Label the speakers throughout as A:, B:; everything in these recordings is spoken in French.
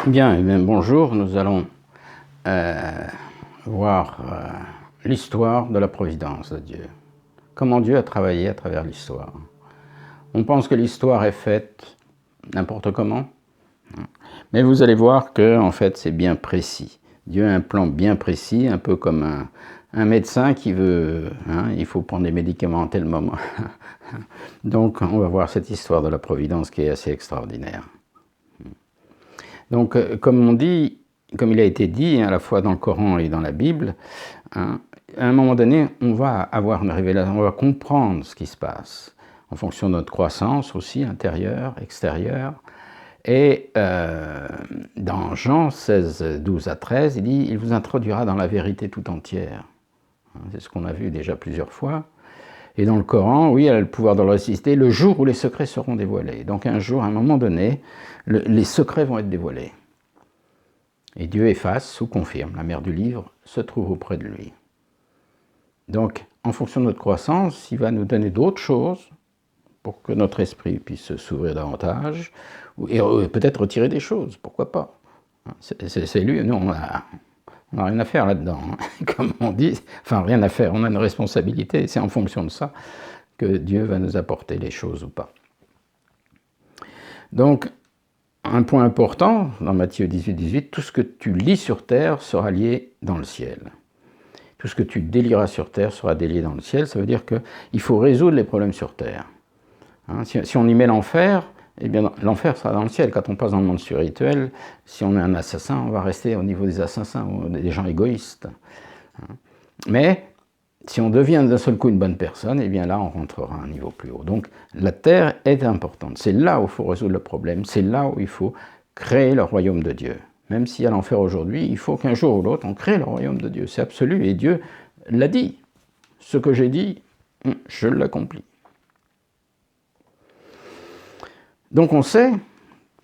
A: Bien, bonjour, nous allons voir l'histoire de la providence de Dieu. Comment Dieu a travaillé à travers l'histoire. On pense que l'histoire est faite n'importe comment, mais vous allez voir que en fait c'est bien précis. Dieu a un plan bien précis, un peu comme un médecin qui veut, il faut prendre des médicaments à tel moment. Donc on va voir cette histoire de la providence qui est assez extraordinaire. Donc, comme il a été dit, à la fois dans le Coran et dans la Bible, à un moment donné, on va avoir une révélation, on va comprendre ce qui se passe, en fonction de notre croissance aussi, intérieure, extérieure. Et dans Jean 16, 12 à 13, il dit « Il vous introduira dans la vérité tout entière ». C'est ce qu'on a vu déjà plusieurs fois. Et dans le Coran, oui, elle a le pouvoir de le résister le jour où les secrets seront dévoilés. Donc un jour, à un moment donné, les secrets vont être dévoilés. Et Dieu efface ou confirme. La mère du livre se trouve auprès de lui. Donc, en fonction de notre croissance, il va nous donner d'autres choses pour que notre esprit puisse s'ouvrir davantage, et peut-être retirer des choses, pourquoi pas. C'est lui, nous, on n'a rien à faire là-dedans, comme on dit, enfin rien à faire, on a une responsabilité, c'est en fonction de ça que Dieu va nous apporter les choses ou pas. Donc, un point important dans Matthieu 18, 18, tout ce que tu lis sur terre sera lié dans le ciel. Tout ce que tu délieras sur terre sera délié dans le ciel, ça veut dire qu'il faut résoudre les problèmes sur terre. Si on y met l'enfer, eh bien l'enfer sera dans le ciel. Quand on passe dans le monde spirituel, si on est un assassin, on va rester au niveau des assassins, ou des gens égoïstes. Mais si on devient d'un seul coup une bonne personne, eh bien là on rentrera à un niveau plus haut. Donc la terre est importante. C'est là où il faut résoudre le problème, c'est là où il faut créer le royaume de Dieu. Même s'il y a l'enfer aujourd'hui, il faut qu'un jour ou l'autre on crée le royaume de Dieu. C'est absolu et Dieu l'a dit. Ce que j'ai dit, je l'accomplis. Donc on sait,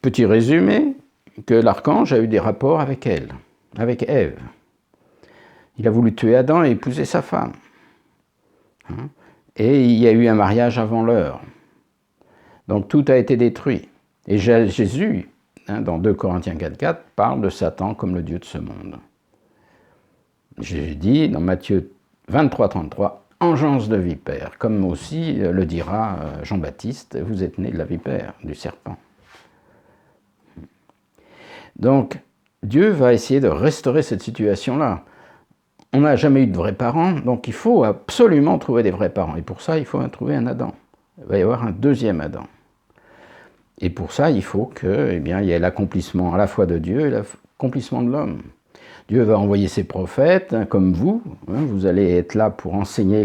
A: petit résumé, que l'archange a eu des rapports avec elle, avec Ève. Il a voulu tuer Adam et épouser sa femme. Et il y a eu un mariage avant l'heure. Donc tout a été détruit. Et Jésus, dans 2 Corinthiens 4,4, parle de Satan comme le Dieu de ce monde. Jésus dit dans Matthieu 23, 33, « Engeance de vipère », comme aussi le dira Jean-Baptiste, « Vous êtes né de la vipère, du serpent ». Donc, Dieu va essayer de restaurer cette situation-là. On n'a jamais eu de vrais parents, donc il faut absolument trouver des vrais parents. Et pour ça, il faut trouver un Adam. Il va y avoir un deuxième Adam. Et pour ça, il faut qu'il y ait l'accomplissement à la fois de Dieu et l'accomplissement de l'homme. Dieu va envoyer ses prophètes, comme vous. Vous allez être là pour enseigner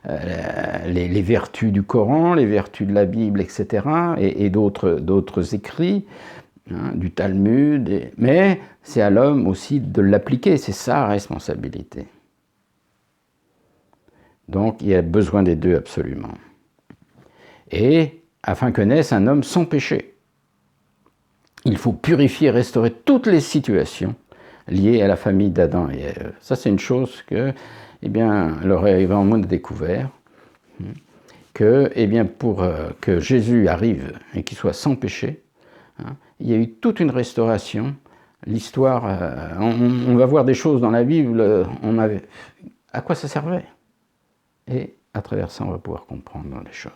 A: les vertus du Coran, les vertus de la Bible, etc. et d'autres écrits, du Talmud. Mais c'est à l'homme aussi de l'appliquer, c'est sa responsabilité. Donc il y a besoin des deux absolument. Et afin que naisse un homme sans péché, il faut purifier et restaurer toutes les situations liées à la famille d'Adam et Ève. Ça, c'est une chose que, le révérend monde a découvert, que, pour que Jésus arrive et qu'il soit sans péché, il y a eu toute une restauration. L'histoire, on va voir des choses dans la Bible, à quoi ça servait. Et à travers ça, on va pouvoir comprendre les choses.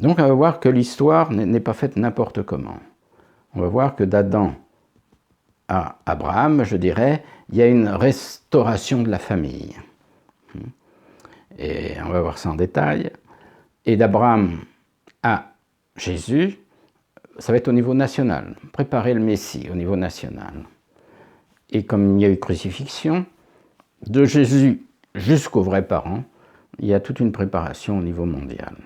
A: Donc on va voir que l'histoire n'est pas faite n'importe comment. On va voir que d'Adam à Abraham, je dirais, il y a une restauration de la famille. Et on va voir ça en détail. Et d'Abraham à Jésus, ça va être au niveau national. Préparer le Messie au niveau national. Et comme il y a eu crucifixion, de Jésus jusqu'aux vrais parents, il y a toute une préparation au niveau mondial.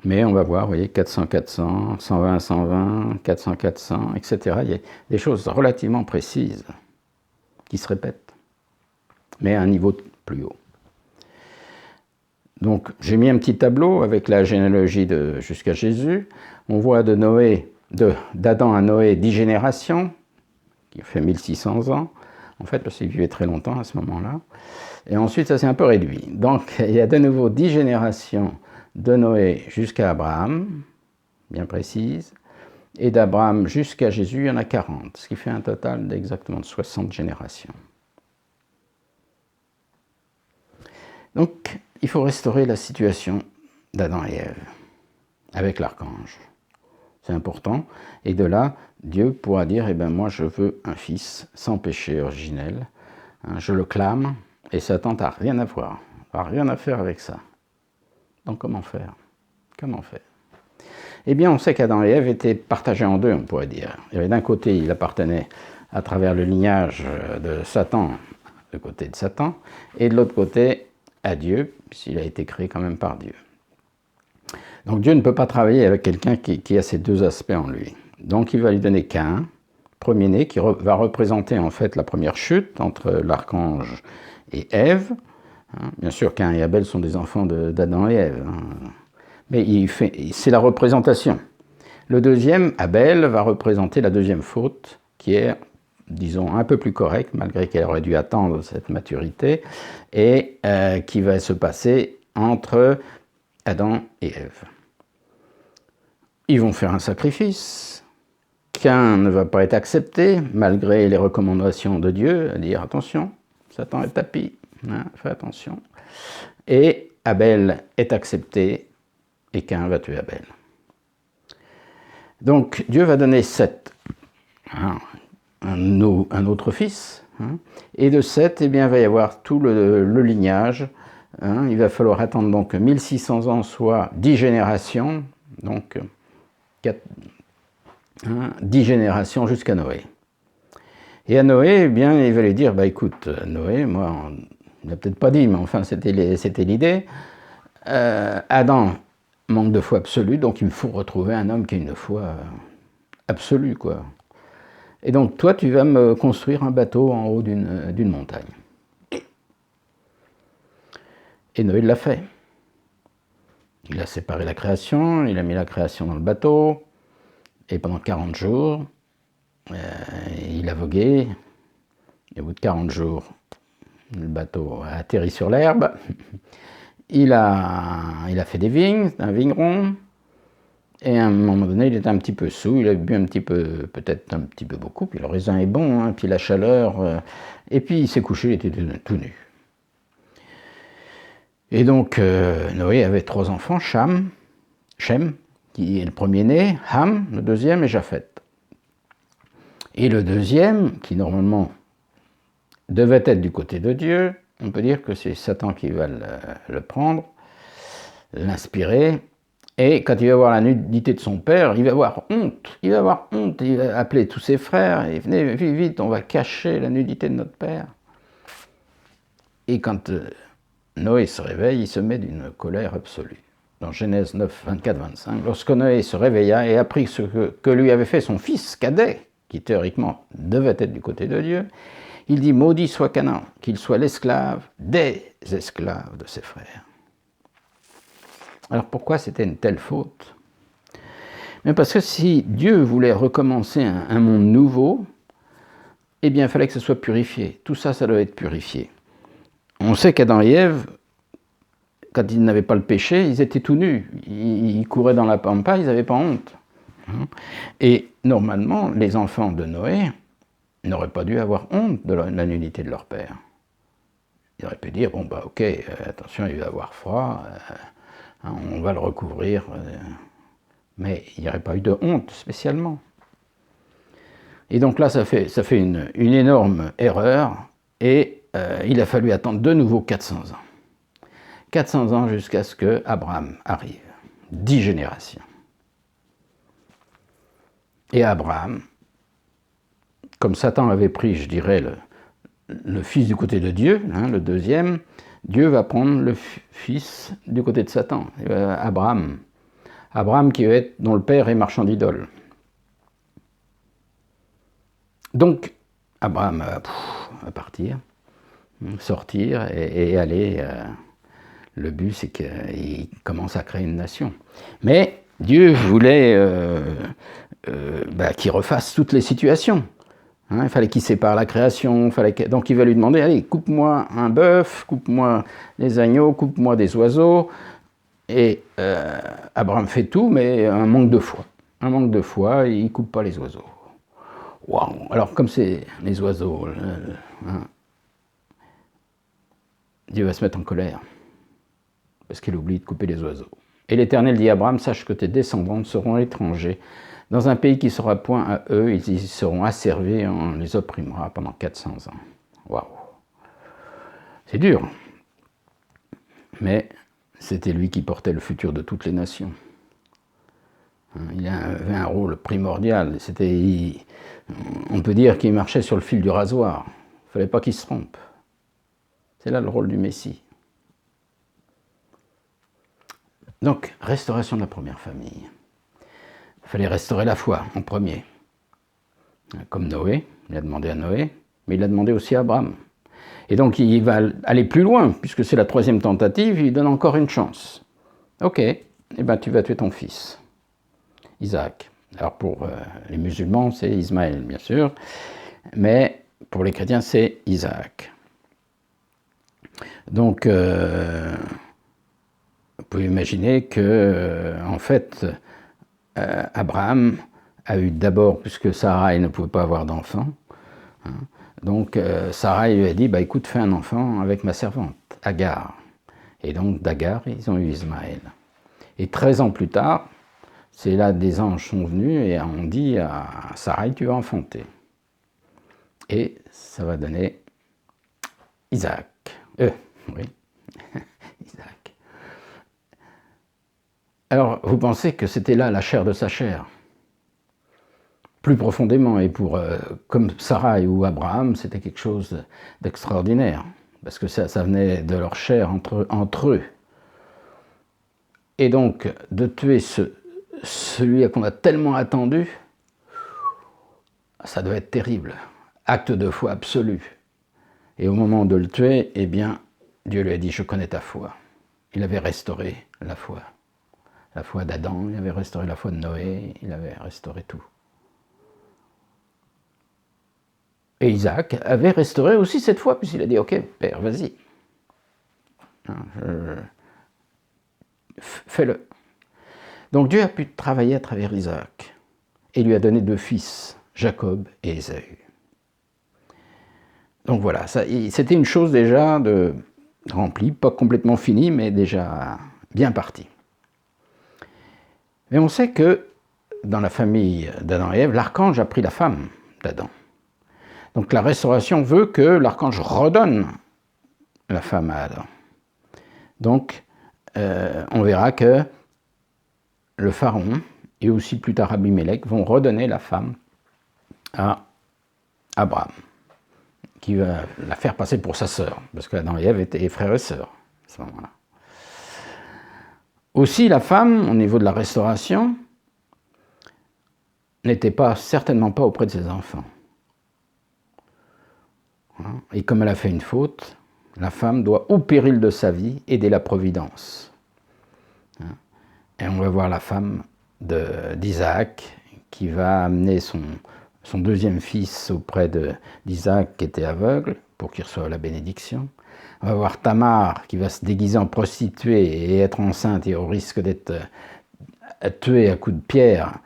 A: Mais on va voir, vous voyez, 400, 400, 120, 120, 400, 400, etc. Il y a des choses relativement précises qui se répètent, mais à un niveau plus haut. Donc, j'ai mis un petit tableau avec la généalogie jusqu'à Jésus. On voit d'Adam à Noé 10 générations, qui fait 1600 ans. En fait, parce qu'il vivait très longtemps à ce moment-là. Et ensuite, ça s'est un peu réduit. Donc, il y a de nouveau 10 générations de Noé jusqu'à Abraham, bien précise. Et d'Abraham jusqu'à Jésus, il y en a 40, ce qui fait un total d'exactement 60 générations. Donc, il faut restaurer la situation d'Adam et Ève avec l'archange. C'est important. Et de là, Dieu pourra dire, eh bien, moi, je veux un fils sans péché originel. Je le clame, et Satan n'a rien à voir, n'a rien à faire avec ça. Donc, comment faire? Comment faire? Eh bien, on sait qu'Adam et Ève étaient partagés en deux, on pourrait dire. Il y avait d'un côté, il appartenait à travers le lignage de Satan, du côté de Satan, et de l'autre côté, à Dieu, puisqu'il a été créé quand même par Dieu. Donc Dieu ne peut pas travailler avec quelqu'un qui a ces deux aspects en lui. Donc il va lui donner Caïn, premier-né, qui va représenter en fait la première chute entre l'archange et Ève. Bien sûr, Caïn et Abel sont des enfants d'Adam et Ève. Mais c'est la représentation. Le deuxième, Abel, va représenter la deuxième faute, qui est, disons, un peu plus correcte, malgré qu'elle aurait dû attendre cette maturité, et qui va se passer entre Adam et Ève. Ils vont faire un sacrifice. Caïn ne va pas être accepté, malgré les recommandations de Dieu, à dire attention, Satan est tapis, fais attention. Et Abel est accepté, et Caïn va tuer Abel. Donc Dieu va donner Seth, un autre fils, et de Seth, eh bien, il va y avoir tout le lignage. Il va falloir attendre donc 1600 ans, soit 10 générations, donc 10 générations jusqu'à Noé. Et à Noé, eh bien, il va lui dire, bah écoute, Noé, moi, il n'a peut-être pas dit, mais enfin, c'était l'idée. Adam manque de foi absolue, donc il me faut retrouver un homme qui a une foi absolue, quoi. Et donc, toi, tu vas me construire un bateau en haut d'une montagne. Et Noé l'a fait. Il a séparé la création, il a mis la création dans le bateau, et pendant 40 jours, il a vogué, et au bout de 40 jours, le bateau a atterri sur l'herbe, il a fait des vignes, un vigneron, et à un moment donné, il était un petit peu saoul, il a bu un petit peu, peut-être un petit peu beaucoup, puis le raisin est bon, puis la chaleur, et puis il s'est couché, il était tout nu. Et donc, Noé avait 3 enfants, Shem, qui est le premier-né, Ham, le deuxième, et Japheth. Et le deuxième, qui normalement devait être du côté de Dieu, on peut dire que c'est Satan qui va le prendre, l'inspirer, et quand il va voir la nudité de son père, il va avoir honte, il va appeler tous ses frères, et venez vite, on va cacher la nudité de notre père. Et quand Noé se réveille, il se met d'une colère absolue. Dans Genèse 9, 24, 25, lorsque Noé se réveilla et apprit ce que lui avait fait son fils cadet, qui théoriquement devait être du côté de Dieu, il dit « Maudit soit Canaan, qu'il soit l'esclave des esclaves de ses frères. » Alors pourquoi c'était une telle faute? Mais parce que si Dieu voulait recommencer un monde nouveau, eh bien il fallait que ce soit purifié. Tout ça, ça doit être purifié. On sait qu'Adam et Ève, quand ils n'avaient pas le péché, ils étaient tout nus. Ils couraient dans la pampa, ils n'avaient pas honte. Et normalement, les enfants de Noé n'auraient pas dû avoir honte de la nudité de leur père. Ils auraient pu dire, bon bah ok, attention, il va avoir froid, on va le recouvrir. Mais il n'y aurait pas eu de honte spécialement. Et donc là, ça fait une énorme erreur, et il a fallu attendre de nouveau 400 ans. 400 ans jusqu'à ce que Abraham arrive. 10 générations. Et Abraham, comme Satan avait pris, je dirais, le fils du côté de Dieu, le deuxième, Dieu va prendre le fils du côté de Satan, Abraham. Abraham dont le père est marchand d'idoles. Donc, Abraham va partir, sortir et aller. Le but, c'est qu'il commence à créer une nation. Mais Dieu voulait qu'il refasse toutes les situations. Il fallait qu'il sépare la création. Donc il va lui demander, allez, coupe-moi un bœuf, coupe-moi des agneaux, coupe-moi des oiseaux. Et Abraham fait tout, mais un manque de foi. un manque de foi, il ne coupe pas les oiseaux. Waouh! Alors comme c'est les oiseaux, hein, Dieu va se mettre en colère, parce qu'il oublie de couper les oiseaux. Et l'Éternel dit à Abraham, sache que tes descendants seront étrangers dans un pays qui ne sera point à eux, ils y seront asservis, on les opprimera pendant 400 ans. Waouh! C'est dur, mais c'était lui qui portait le futur de toutes les nations. Il avait un rôle primordial. On peut dire qu'il marchait sur le fil du rasoir. Il ne fallait pas qu'il se trompe. C'est là le rôle du Messie. Donc, restauration de la première famille. Il fallait restaurer la foi en premier. Comme Noé, il a demandé à Noé, mais il a demandé aussi à Abraham. Et donc il va aller plus loin, puisque c'est la troisième tentative, il donne encore une chance. Ok, eh ben, tu vas tuer ton fils, Isaac. Alors pour les musulmans, c'est Ismaël, bien sûr, mais pour les chrétiens, c'est Isaac. Donc, vous pouvez imaginer que, en fait, Abraham a eu d'abord, puisque Sarah ne pouvait pas avoir d'enfant, hein, donc Sarah lui a dit, bah, écoute, fais un enfant avec ma servante, Agar. Et donc d'Agar, ils ont eu Ismaël. Et 13 ans plus tard, c'est là des anges sont venus et ont dit à Sarah, tu vas enfanter. Et ça va donner Isaac. Oui, Isaac. Alors, vous pensez que c'était là la chair de sa chair? Plus profondément, et pour comme Sarah ou Abraham, c'était quelque chose d'extraordinaire, parce que ça venait de leur chair entre eux. Et donc, de tuer celui qu'on a tellement attendu, ça doit être terrible. Acte de foi absolu. Et au moment de le tuer, eh bien, Dieu lui a dit, je connais ta foi. Il avait restauré la foi. La foi d'Adam, il avait restauré la foi de Noé, il avait restauré tout. Et Isaac avait restauré aussi cette foi, puisqu'il a dit, ok, Père, vas-y. Fais-le. Donc Dieu a pu travailler à travers Isaac, et lui a donné 2 fils, Jacob et Ésaü. Donc voilà, c'était une chose déjà remplie, pas complètement finie, mais déjà bien partie. Mais on sait que dans la famille d'Adam et Ève, l'archange a pris la femme d'Adam. Donc la restauration veut que l'archange redonne la femme à Adam. Donc on verra que le pharaon et aussi plus tard Abimelech vont redonner la femme à Abraham, qui va la faire passer pour sa sœur, parce qu'Adam et Ève étaient frères et sœurs à ce moment-là. Aussi, la femme, au niveau de la restauration, n'était certainement pas auprès de ses enfants. Et comme elle a fait une faute, la femme doit, au péril de sa vie, aider la providence. Et on va voir la femme d'Isaac, qui va amener son deuxième fils auprès d'Isaac, qui était aveugle, pour qu'il reçoive la bénédiction. On va voir Tamar, qui va se déguiser en prostituée et être enceinte et au risque d'être tuée à coups de pierre.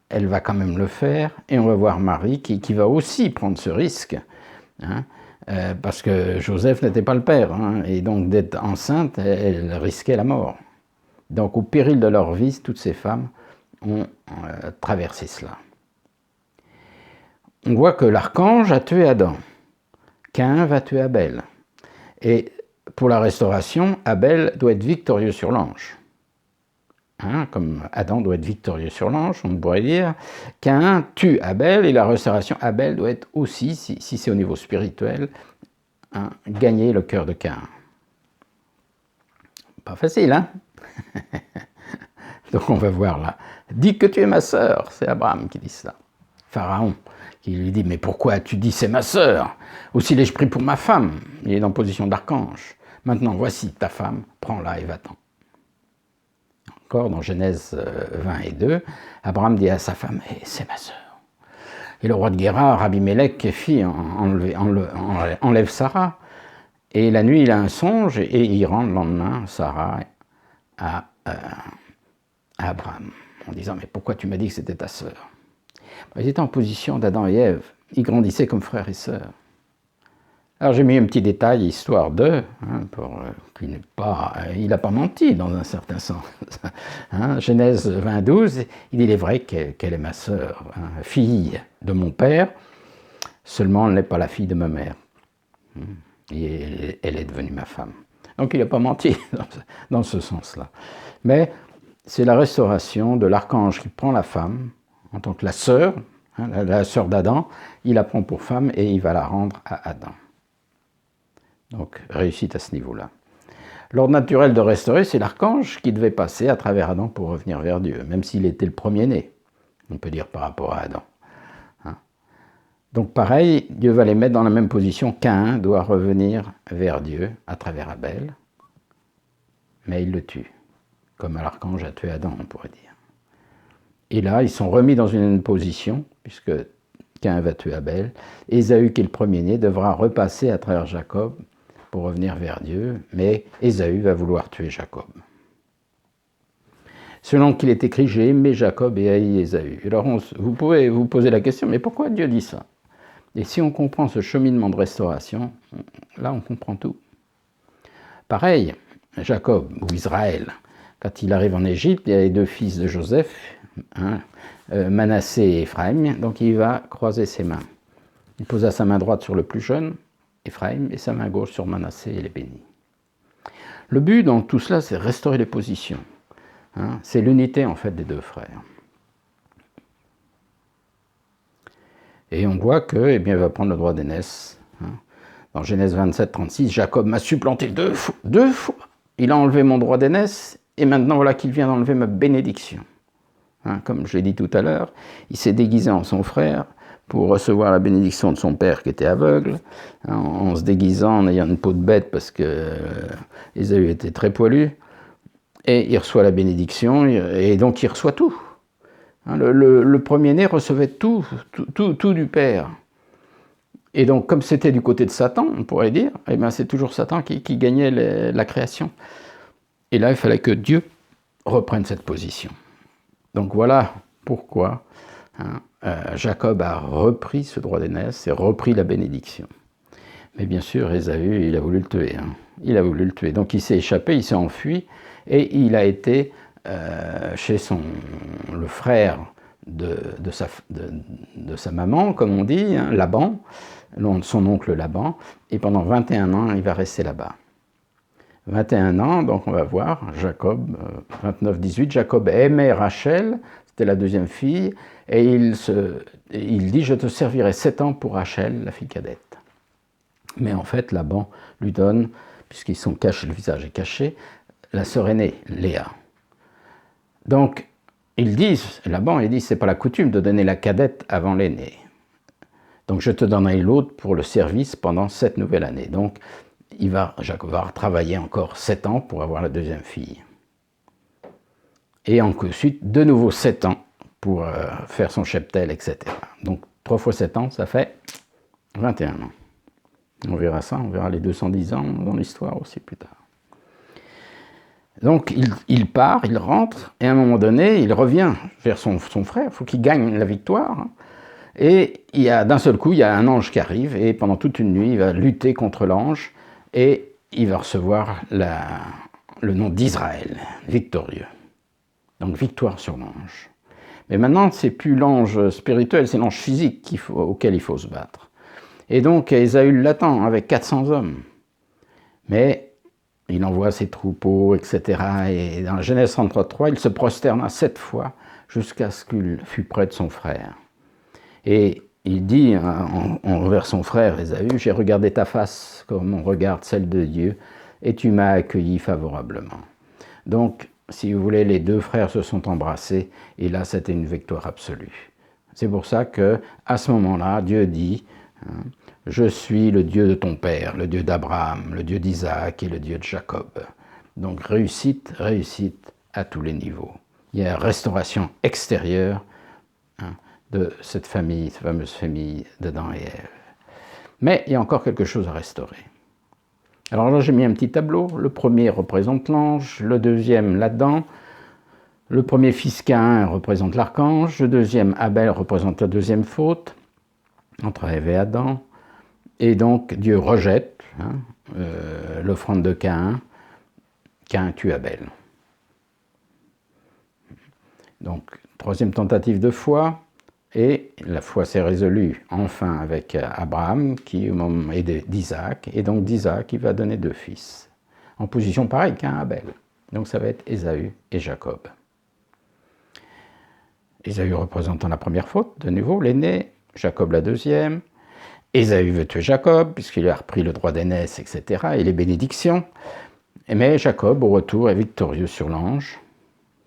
A: Elle va quand même le faire. Et on va voir Marie, qui va aussi prendre ce risque, parce que Joseph n'était pas le père. Et donc d'être enceinte, elle risquait la mort. Donc au péril de leur vie, toutes ces femmes ont traversé cela. On voit que l'archange a tué Adam. Caïn va tuer Abel. Et pour la restauration, Abel doit être victorieux sur l'ange. Comme Adam doit être victorieux sur l'ange, on pourrait dire. Caïn tue Abel, et la restauration, Abel doit être aussi, si c'est au niveau spirituel, gagner le cœur de Caïn. Pas facile, hein? Donc on va voir là. Dis que tu es ma sœur, c'est Abraham qui dit ça. Pharaon qui lui dit, mais pourquoi tu dis c'est ma sœur? Aussi l'ai-je pris pour ma femme? Il est en position d'archange. Maintenant, voici ta femme, prends-la et va-t'en. Encore dans Genèse 20 et 2, Abraham dit à sa femme, c'est ma sœur. Et le roi de Guérard, Abimelech, enlève Sarah. Et la nuit, il a un songe et il rend le lendemain Sarah à Abraham. en disant « Mais pourquoi tu m'as dit que c'était ta sœur ?» Ils étaient en position d'Adam et Ève. Ils grandissaient comme frères et sœurs. Alors j'ai mis un petit détail, histoire de, il n'a pas menti dans un certain sens. Genèse 20, 12, il dit « Il est vrai qu'elle est ma sœur, fille de mon père, seulement elle n'est pas la fille de ma mère. Et elle est devenue ma femme. » Donc il n'a pas menti dans ce sens-là. Mais c'est la restauration de l'archange qui prend la femme en tant que la sœur, la sœur d'Adam, il la prend pour femme et il va la rendre à Adam. Donc, réussite à ce niveau-là. L'ordre naturel de restaurer, c'est l'archange qui devait passer à travers Adam pour revenir vers Dieu, même s'il était le premier-né, on peut dire par rapport à Adam. Donc pareil, Dieu va les mettre dans la même position qu'Caïn doit revenir vers Dieu à travers Abel, mais il le tue, comme l'archange a tué Adam, on pourrait dire. Et là, ils sont remis dans une position, puisque Caïn va tuer Abel, Ésaü, qui est le premier-né, devra repasser à travers Jacob pour revenir vers Dieu, mais Ésaü va vouloir tuer Jacob. Selon qu'il est écrit, j'ai aimé Jacob et haï Ésaü. Alors vous pouvez vous poser la question, mais pourquoi Dieu dit ça? Et si on comprend ce cheminement de restauration, là on comprend tout. Pareil, Jacob ou Israël, quand il arrive en Égypte, il y a les deux fils de Joseph, Manassé et Éphraïm, donc il va croiser ses mains. Il posa sa main droite sur le plus jeune, Éphraïm, et sa main gauche sur Manassé et les bénit. Le but dans tout cela, c'est restaurer les positions. C'est l'unité en fait des deux frères. Et on voit que, eh bien, il va prendre le droit d'aînesse. Dans Genèse 27, 36, Jacob m'a supplanté deux fois. Il a enlevé mon droit d'aînesse, et maintenant voilà qu'il vient d'enlever ma bénédiction. Comme je l'ai dit tout à l'heure, il s'est déguisé en son frère pour recevoir la bénédiction de son père qui était aveugle, en se déguisant, en ayant une peau de bête parce que Ésaü était très poilu, et il reçoit la bénédiction, et donc il reçoit tout. Le premier-né recevait tout du père. Et donc, comme c'était du côté de Satan, on pourrait dire, eh bien, c'est toujours Satan qui gagnait la création. Et là, il fallait que Dieu reprenne cette position. Donc voilà pourquoi Jacob a repris ce droit d'aînesse et repris la bénédiction. Mais bien sûr, Ésaü, il a voulu le tuer. Il a voulu le tuer. Donc il s'est échappé, il s'est enfui, et il a été chez le frère de sa maman, comme on dit, Laban, son oncle Laban, et pendant 21 ans, il va rester là-bas. 21 ans, donc on va voir, Jacob, 29-18, Jacob aimait Rachel, c'était la deuxième fille, et il dit « Je te servirai 7 ans pour Rachel, la fille cadette ». Mais en fait, Laban lui donne, puisqu'ils sont cachés, le visage est caché, la sœur aînée, Léa. Donc, Laban, il dit « C'est pas la coutume de donner la cadette avant l'aînée. Donc, je te donnerai l'autre pour le service pendant 7 nouvelles années. » Donc, Jacob va travailler encore 7 ans pour avoir la deuxième fille. Et ensuite, de nouveau 7 ans pour faire son cheptel, etc. Donc 3 fois 7 ans, ça fait 21 ans. On verra ça, on verra les 210 ans dans l'histoire aussi plus tard. Donc il part, il rentre, et à un moment donné, il revient vers son frère, il faut qu'il gagne la victoire. Et d'un seul coup, il y a un ange qui arrive, et pendant toute une nuit, il va lutter contre l'ange, et il va recevoir le nom d'Israël, victorieux. Donc victoire sur l'ange. Mais maintenant, c'est plus l'ange spirituel, c'est l'ange physique auquel il faut se battre. Et donc, Ésaü l'attend avec 400 hommes. Mais il envoie ses troupeaux, etc. Et dans Genèse 33, il se prosterna 7 fois jusqu'à ce qu'il fût près de son frère. Et il dit envers son frère Ésaü, « J'ai regardé ta face comme on regarde celle de Dieu, et tu m'as accueilli favorablement. » Donc, si vous voulez, les deux frères se sont embrassés, et là, c'était une victoire absolue. C'est pour ça qu'à ce moment-là, Dieu dit, « Je suis le Dieu de ton père, le Dieu d'Abraham, le Dieu d'Isaac et le Dieu de Jacob. » Donc, réussite à tous les niveaux. Il y a restauration extérieure de cette fameuse famille d'Adam et Ève. Mais il y a encore quelque chose à restaurer. Alors là, j'ai mis un petit tableau. Le premier représente l'ange, le deuxième, l'Adam. Le premier fils Caïn représente l'archange, le deuxième Abel représente la deuxième faute entre Ève et Adam, et donc Dieu rejette l'offrande de Caïn. Caïn tue Abel. Donc, troisième tentative de foi, et la foi s'est résolue enfin avec Abraham, qui au moment est d'Isaac, et donc d'Isaac, il va donner 2 fils, en position pareille qu'un Abel. Donc ça va être Ésaü et Jacob. Ésaü représentant la première faute, de nouveau, l'aîné, Jacob la deuxième. Ésaü veut tuer Jacob, puisqu'il a repris le droit d'aînesse, etc., et les bénédictions. Mais Jacob, au retour, est victorieux sur l'ange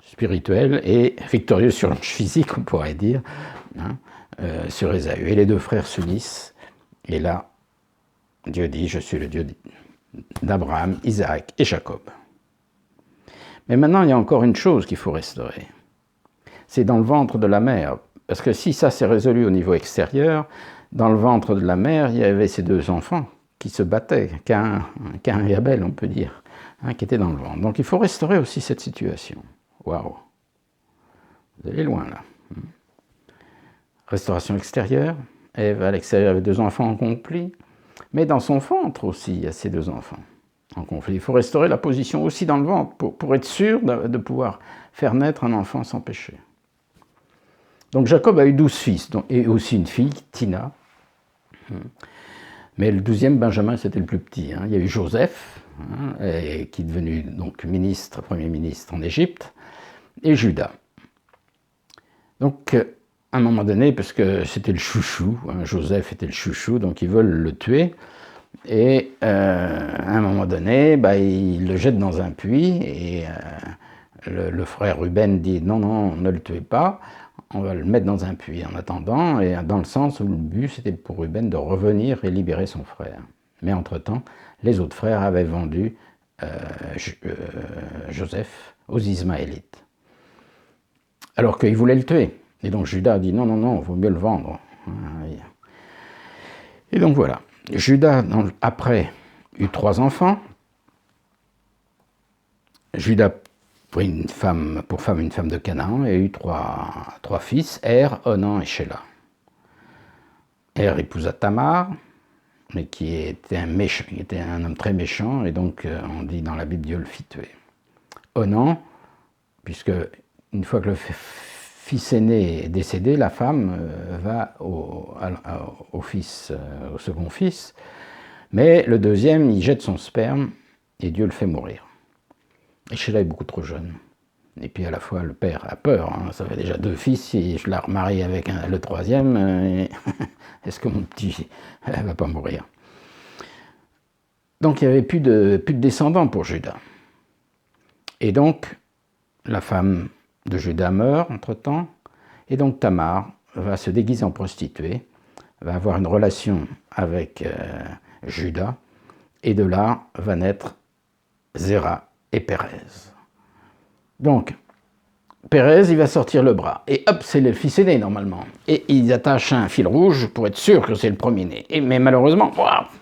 A: spirituel et victorieux sur l'ange physique, on pourrait dire, sur Ésaü. Et les 2 frères s'unissent, et là, Dieu dit, je suis le Dieu d'Abraham, Isaac et Jacob. Mais maintenant, il y a encore une chose qu'il faut restaurer. C'est dans le ventre de la mère. Parce que si ça s'est résolu au niveau extérieur, dans le ventre de la mère, il y avait ces 2 enfants qui se battaient, Caïn et Abel, on peut dire, qui étaient dans le ventre. Donc il faut restaurer aussi cette situation. Waouh! Vous allez loin là. Restauration extérieure. Ève à l'extérieur avait 2 enfants en conflit. Mais dans son ventre aussi, il y a ces 2 enfants en conflit. Il faut restaurer la position aussi dans le ventre pour être sûr de pouvoir faire naître un enfant sans péché. Donc Jacob a eu 12 fils, et aussi une fille, Tina. Mais le 12e, Benjamin, c'était le plus petit. Il y a eu Joseph, qui est devenu donc premier ministre en Égypte, et Judas. Donc, à un moment donné, parce que c'était le chouchou, Joseph était le chouchou, donc ils veulent le tuer, et à un moment donné, ils le jettent dans un puits, et le frère Ruben dit « Non, ne le tuez pas ». On va le mettre dans un puits en attendant, et dans le sens où le but c'était pour Ruben de revenir et libérer son frère. Mais entre-temps, les autres frères avaient vendu Joseph aux Ismaélites. Alors qu'ils voulaient le tuer. Et donc Judas a dit non, il vaut mieux le vendre. Et donc voilà. Judas, après, eut 3 enfants. Judas prit une femme de Canaan et eut trois fils, Er, Onan et Shéla. Er épousa Tamar, mais qui était un homme très méchant, et donc on dit dans la Bible, Dieu le fit tuer. Onan, puisque une fois que le fils aîné est décédé, la femme va au second fils, mais le deuxième, il jette son sperme, et Dieu le fait mourir. Et Shéla est beaucoup trop jeune. Et puis à la fois, le père a peur. Ça fait déjà 2 fils, si je la remarie avec le 3e, est-ce que mon petit ne va pas mourir? Donc il n'y avait plus de descendants pour Judas. Et donc, la femme de Judas meurt entre-temps, et donc Tamar va se déguiser en prostituée, va avoir une relation avec Judas, et de là va naître Zéra et Pérez. Donc, Pérez, il va sortir le bras, et hop, c'est le fils aîné normalement. Et ils attachent un fil rouge pour être sûr que c'est le premier-né. Mais malheureusement,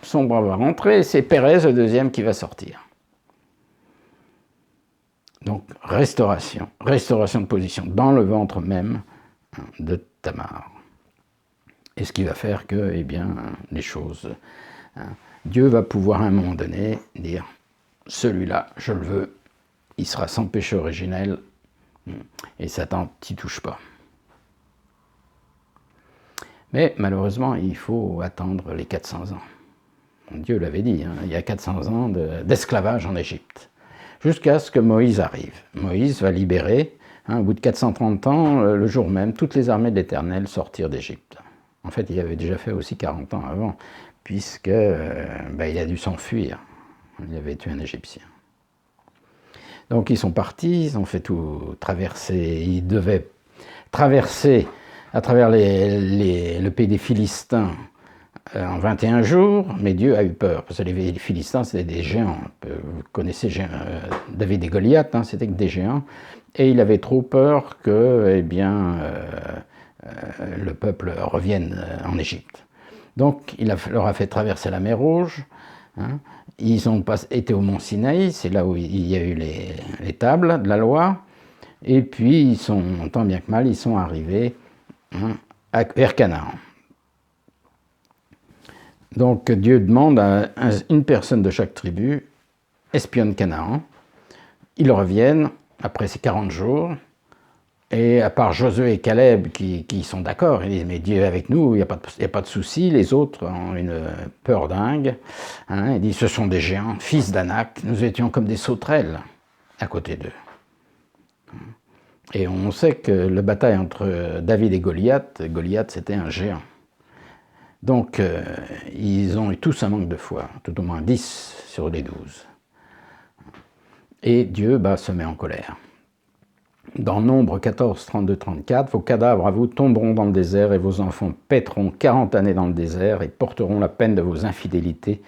A: son bras va rentrer, c'est Pérez, le deuxième, qui va sortir. Donc, restauration de position dans le ventre même de Tamar. Et ce qui va faire que, les choses... Dieu va pouvoir à un moment donné dire « celui-là, je le veux, il sera sans péché originel, et Satan t'y touche pas ». Mais malheureusement, il faut attendre les 400 ans. Dieu l'avait dit, il y a 400 ans d'esclavage en Égypte, jusqu'à ce que Moïse arrive. Moïse va libérer, au bout de 430 ans, le jour même, toutes les armées de l'Éternel sortirent d'Égypte. En fait, il avait déjà fait aussi 40 ans avant, puisque il a dû s'enfuir. Il avait tué un Égyptien. Donc ils sont partis, ils ont fait tout traverser, ils devaient traverser à travers le pays des Philistins en 21 jours, mais Dieu a eu peur, parce que les Philistins c'était des géants. Vous connaissez David et Goliath, c'était que des géants, et il avait trop peur que le peuple revienne en Égypte. Donc il leur a fait traverser la mer Rouge. Ils ont été au mont Sinaï, c'est là où il y a eu les tables de la loi. Et puis, tant bien que mal, ils sont arrivés vers Canaan. Donc Dieu demande à une personne de chaque tribu, espionne Canaan. Ils reviennent après ces 40 jours. Et à part Josué et Caleb qui sont d'accord, ils disent mais Dieu est avec nous, il n'y a pas de souci. Les autres ont une peur dingue. Ils disent ce sont des géants, fils d'Anak, nous étions comme des sauterelles à côté d'eux. Et on sait que la bataille entre David et Goliath c'était un géant. Donc ils ont eu tous un manque de foi, tout au moins 10 sur les 12. Et Dieu se met en colère. Dans Nombre 14, 32, 34, vos cadavres à vous tomberont dans le désert et vos enfants paîtront 40 années dans le désert et porteront la peine de vos infidélités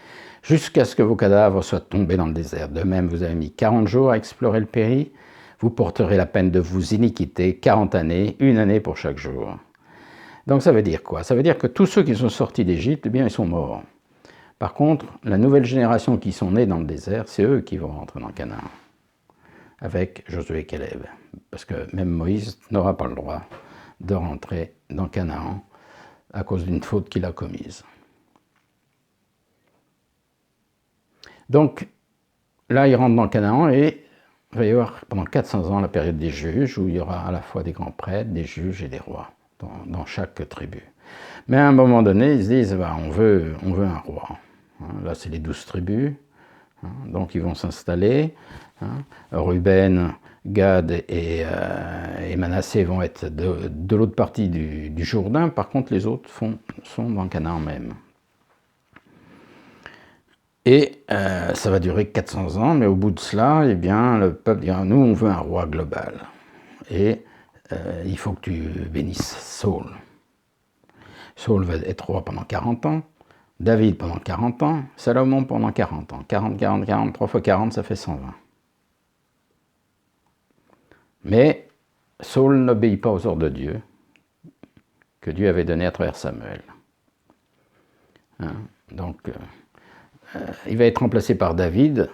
A: jusqu'à ce que vos cadavres soient tombés dans le désert. De même, vous avez mis 40 jours à explorer le pays, vous porterez la peine de vos iniquités 40 années, une année pour chaque jour. Donc ça veut dire quoi? Ça veut dire que tous ceux qui sont sortis d'Égypte, eh bien ils sont morts. Par contre, la nouvelle génération qui sont nés dans le désert, c'est eux qui vont rentrer dans Canaan, avec Josué et Caleb. Parce que même Moïse n'aura pas le droit de rentrer dans Canaan à cause d'une faute qu'il a commise. Donc, là, il rentre dans Canaan et il va y avoir pendant 400 ans la période des juges, où il y aura à la fois des grands prêtres, des juges et des rois dans chaque tribu. Mais à un moment donné, ils se disent on veut un roi. Là, c'est les 12 tribus. Donc, ils vont s'installer. Ruben, Gad et Manassé vont être de l'autre partie du Jourdain. Par contre, les autres sont dans Canaan même. Et ça va durer 400 ans, mais au bout de cela, eh bien, le peuple dira, nous, on veut un roi global. Et il faut que tu bénisses Saul. Saul va être roi pendant 40 ans, David pendant 40 ans, Salomon pendant 40 ans. 40, 3 fois 40, ça fait 120. Mais Saul n'obéit pas aux ordres de Dieu, que Dieu avait donnés à travers Samuel. Donc, il va être remplacé par David,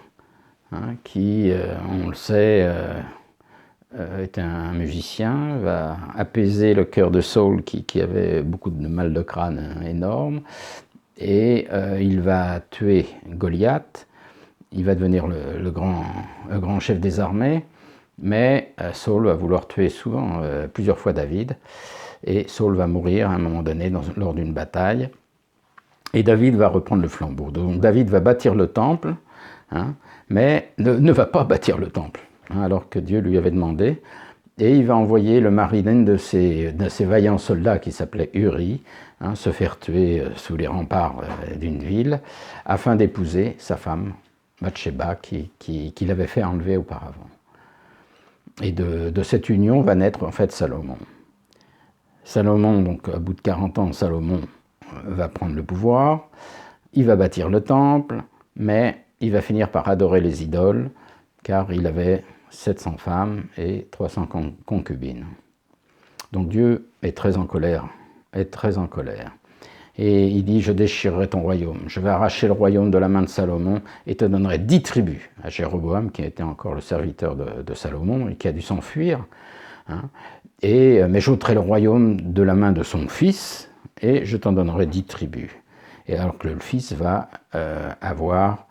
A: qui, on le sait, est un musicien, va apaiser le cœur de Saul qui avait beaucoup de mal de crâne énorme, et il va tuer Goliath, il va devenir le grand chef des armées, mais Saul va vouloir tuer plusieurs fois David, et Saul va mourir à un moment donné lors d'une bataille, et David va reprendre le flambeau. Donc David va bâtir le temple, mais ne va pas bâtir le temple, alors que Dieu lui avait demandé, et il va envoyer le mari d'un de ses vaillants soldats qui s'appelait Uri, se faire tuer sous les remparts d'une ville, afin d'épouser sa femme, Bathsheba, qu'il avait fait enlever auparavant. Et de cette union va naître en fait Salomon. Salomon, donc à bout de 40 ans, Salomon va prendre le pouvoir, il va bâtir le temple, mais il va finir par adorer les idoles, car il avait 700 femmes et 300 concubines. Donc Dieu est très en colère, Et il dit, je déchirerai ton royaume, je vais arracher le royaume de la main de Salomon et te donnerai 10 tribus à Jéroboam, qui était encore le serviteur de Salomon et qui a dû s'enfuir. Mais j'ôterai le royaume de la main de son fils et je t'en donnerai 10 tribus. Et alors que le fils va avoir,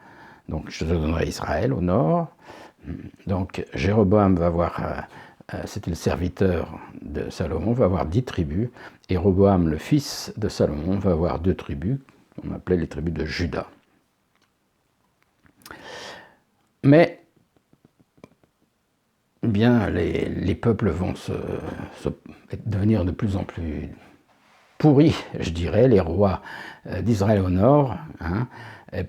A: donc je te donnerai Israël au nord. Donc Jéroboam va avoir, c'était le serviteur de Salomon, va avoir 10 tribus, et Roboam, le fils de Salomon, va avoir 2 tribus, qu'on appelait les tribus de Juda. Mais bien, les peuples vont devenir de plus en plus pourris, je dirais, les rois d'Israël au nord. Il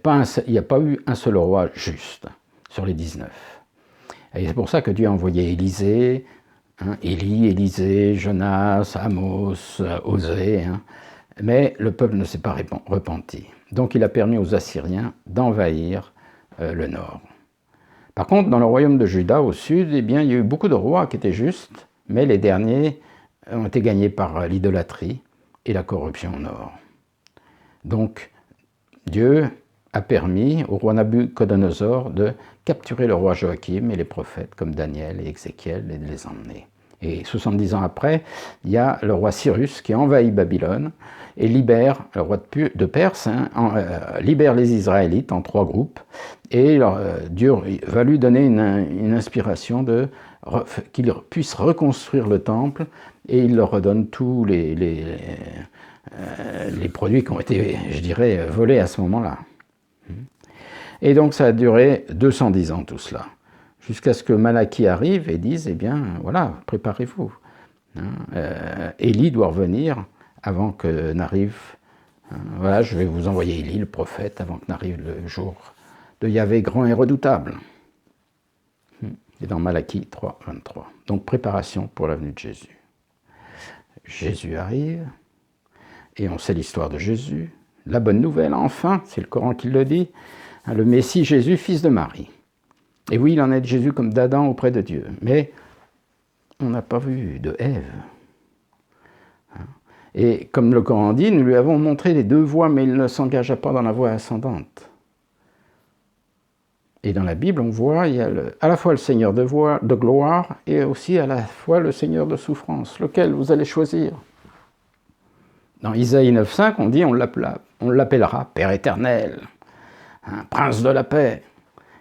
A: n'y a pas eu un seul roi juste sur les 19. Et c'est pour ça que Dieu a envoyé Élisée, Élie, Élisée, Jonas, Amos, Osée, mais le peuple ne s'est pas repenti. Donc il a permis aux Assyriens d'envahir le nord. Par contre, dans le royaume de Juda, au sud, eh bien, il y a eu beaucoup de rois qui étaient justes, mais les derniers ont été gagnés par l'idolâtrie et la corruption au nord. Donc, Dieu a permis au roi Nabuchodonosor de capturer le roi Joachim et les prophètes comme Daniel et Ézéchiel et de les emmener. Et 70 ans après, il y a le roi Cyrus qui envahit Babylone et libère, le roi de Perse, libère les Israélites en 3 groupes. Et Dieu va lui donner une inspiration qu'il puisse reconstruire le temple, et il leur redonne tous les produits qui ont été, je dirais, volés à ce moment-là. Et donc ça a duré 210 ans tout cela, jusqu'à ce que Malachie arrive et dise, eh bien voilà, préparez-vous. Élie doit revenir avant que n'arrive, voilà, je vais vous envoyer Élie, le prophète, avant que n'arrive le jour de Yahvé grand et redoutable. Et dans Malachie 3, 23. Donc préparation pour la venue de Jésus. Jésus arrive, et on sait l'histoire de Jésus. La bonne nouvelle, enfin, c'est le Coran qui le dit, le Messie Jésus, fils de Marie. Et oui, il en est de Jésus comme d'Adam auprès de Dieu, mais on n'a pas vu de Ève. Et comme le Coran dit, nous lui avons montré les 2 voies, mais il ne s'engagea pas dans la voie ascendante. Et dans la Bible, on voit, il y a à la fois le Seigneur de gloire et aussi à la fois le Seigneur de souffrance. Lequel vous allez choisir? Dans Isaïe 9,5, on dit, on l'appellera Père éternel, Prince de la paix,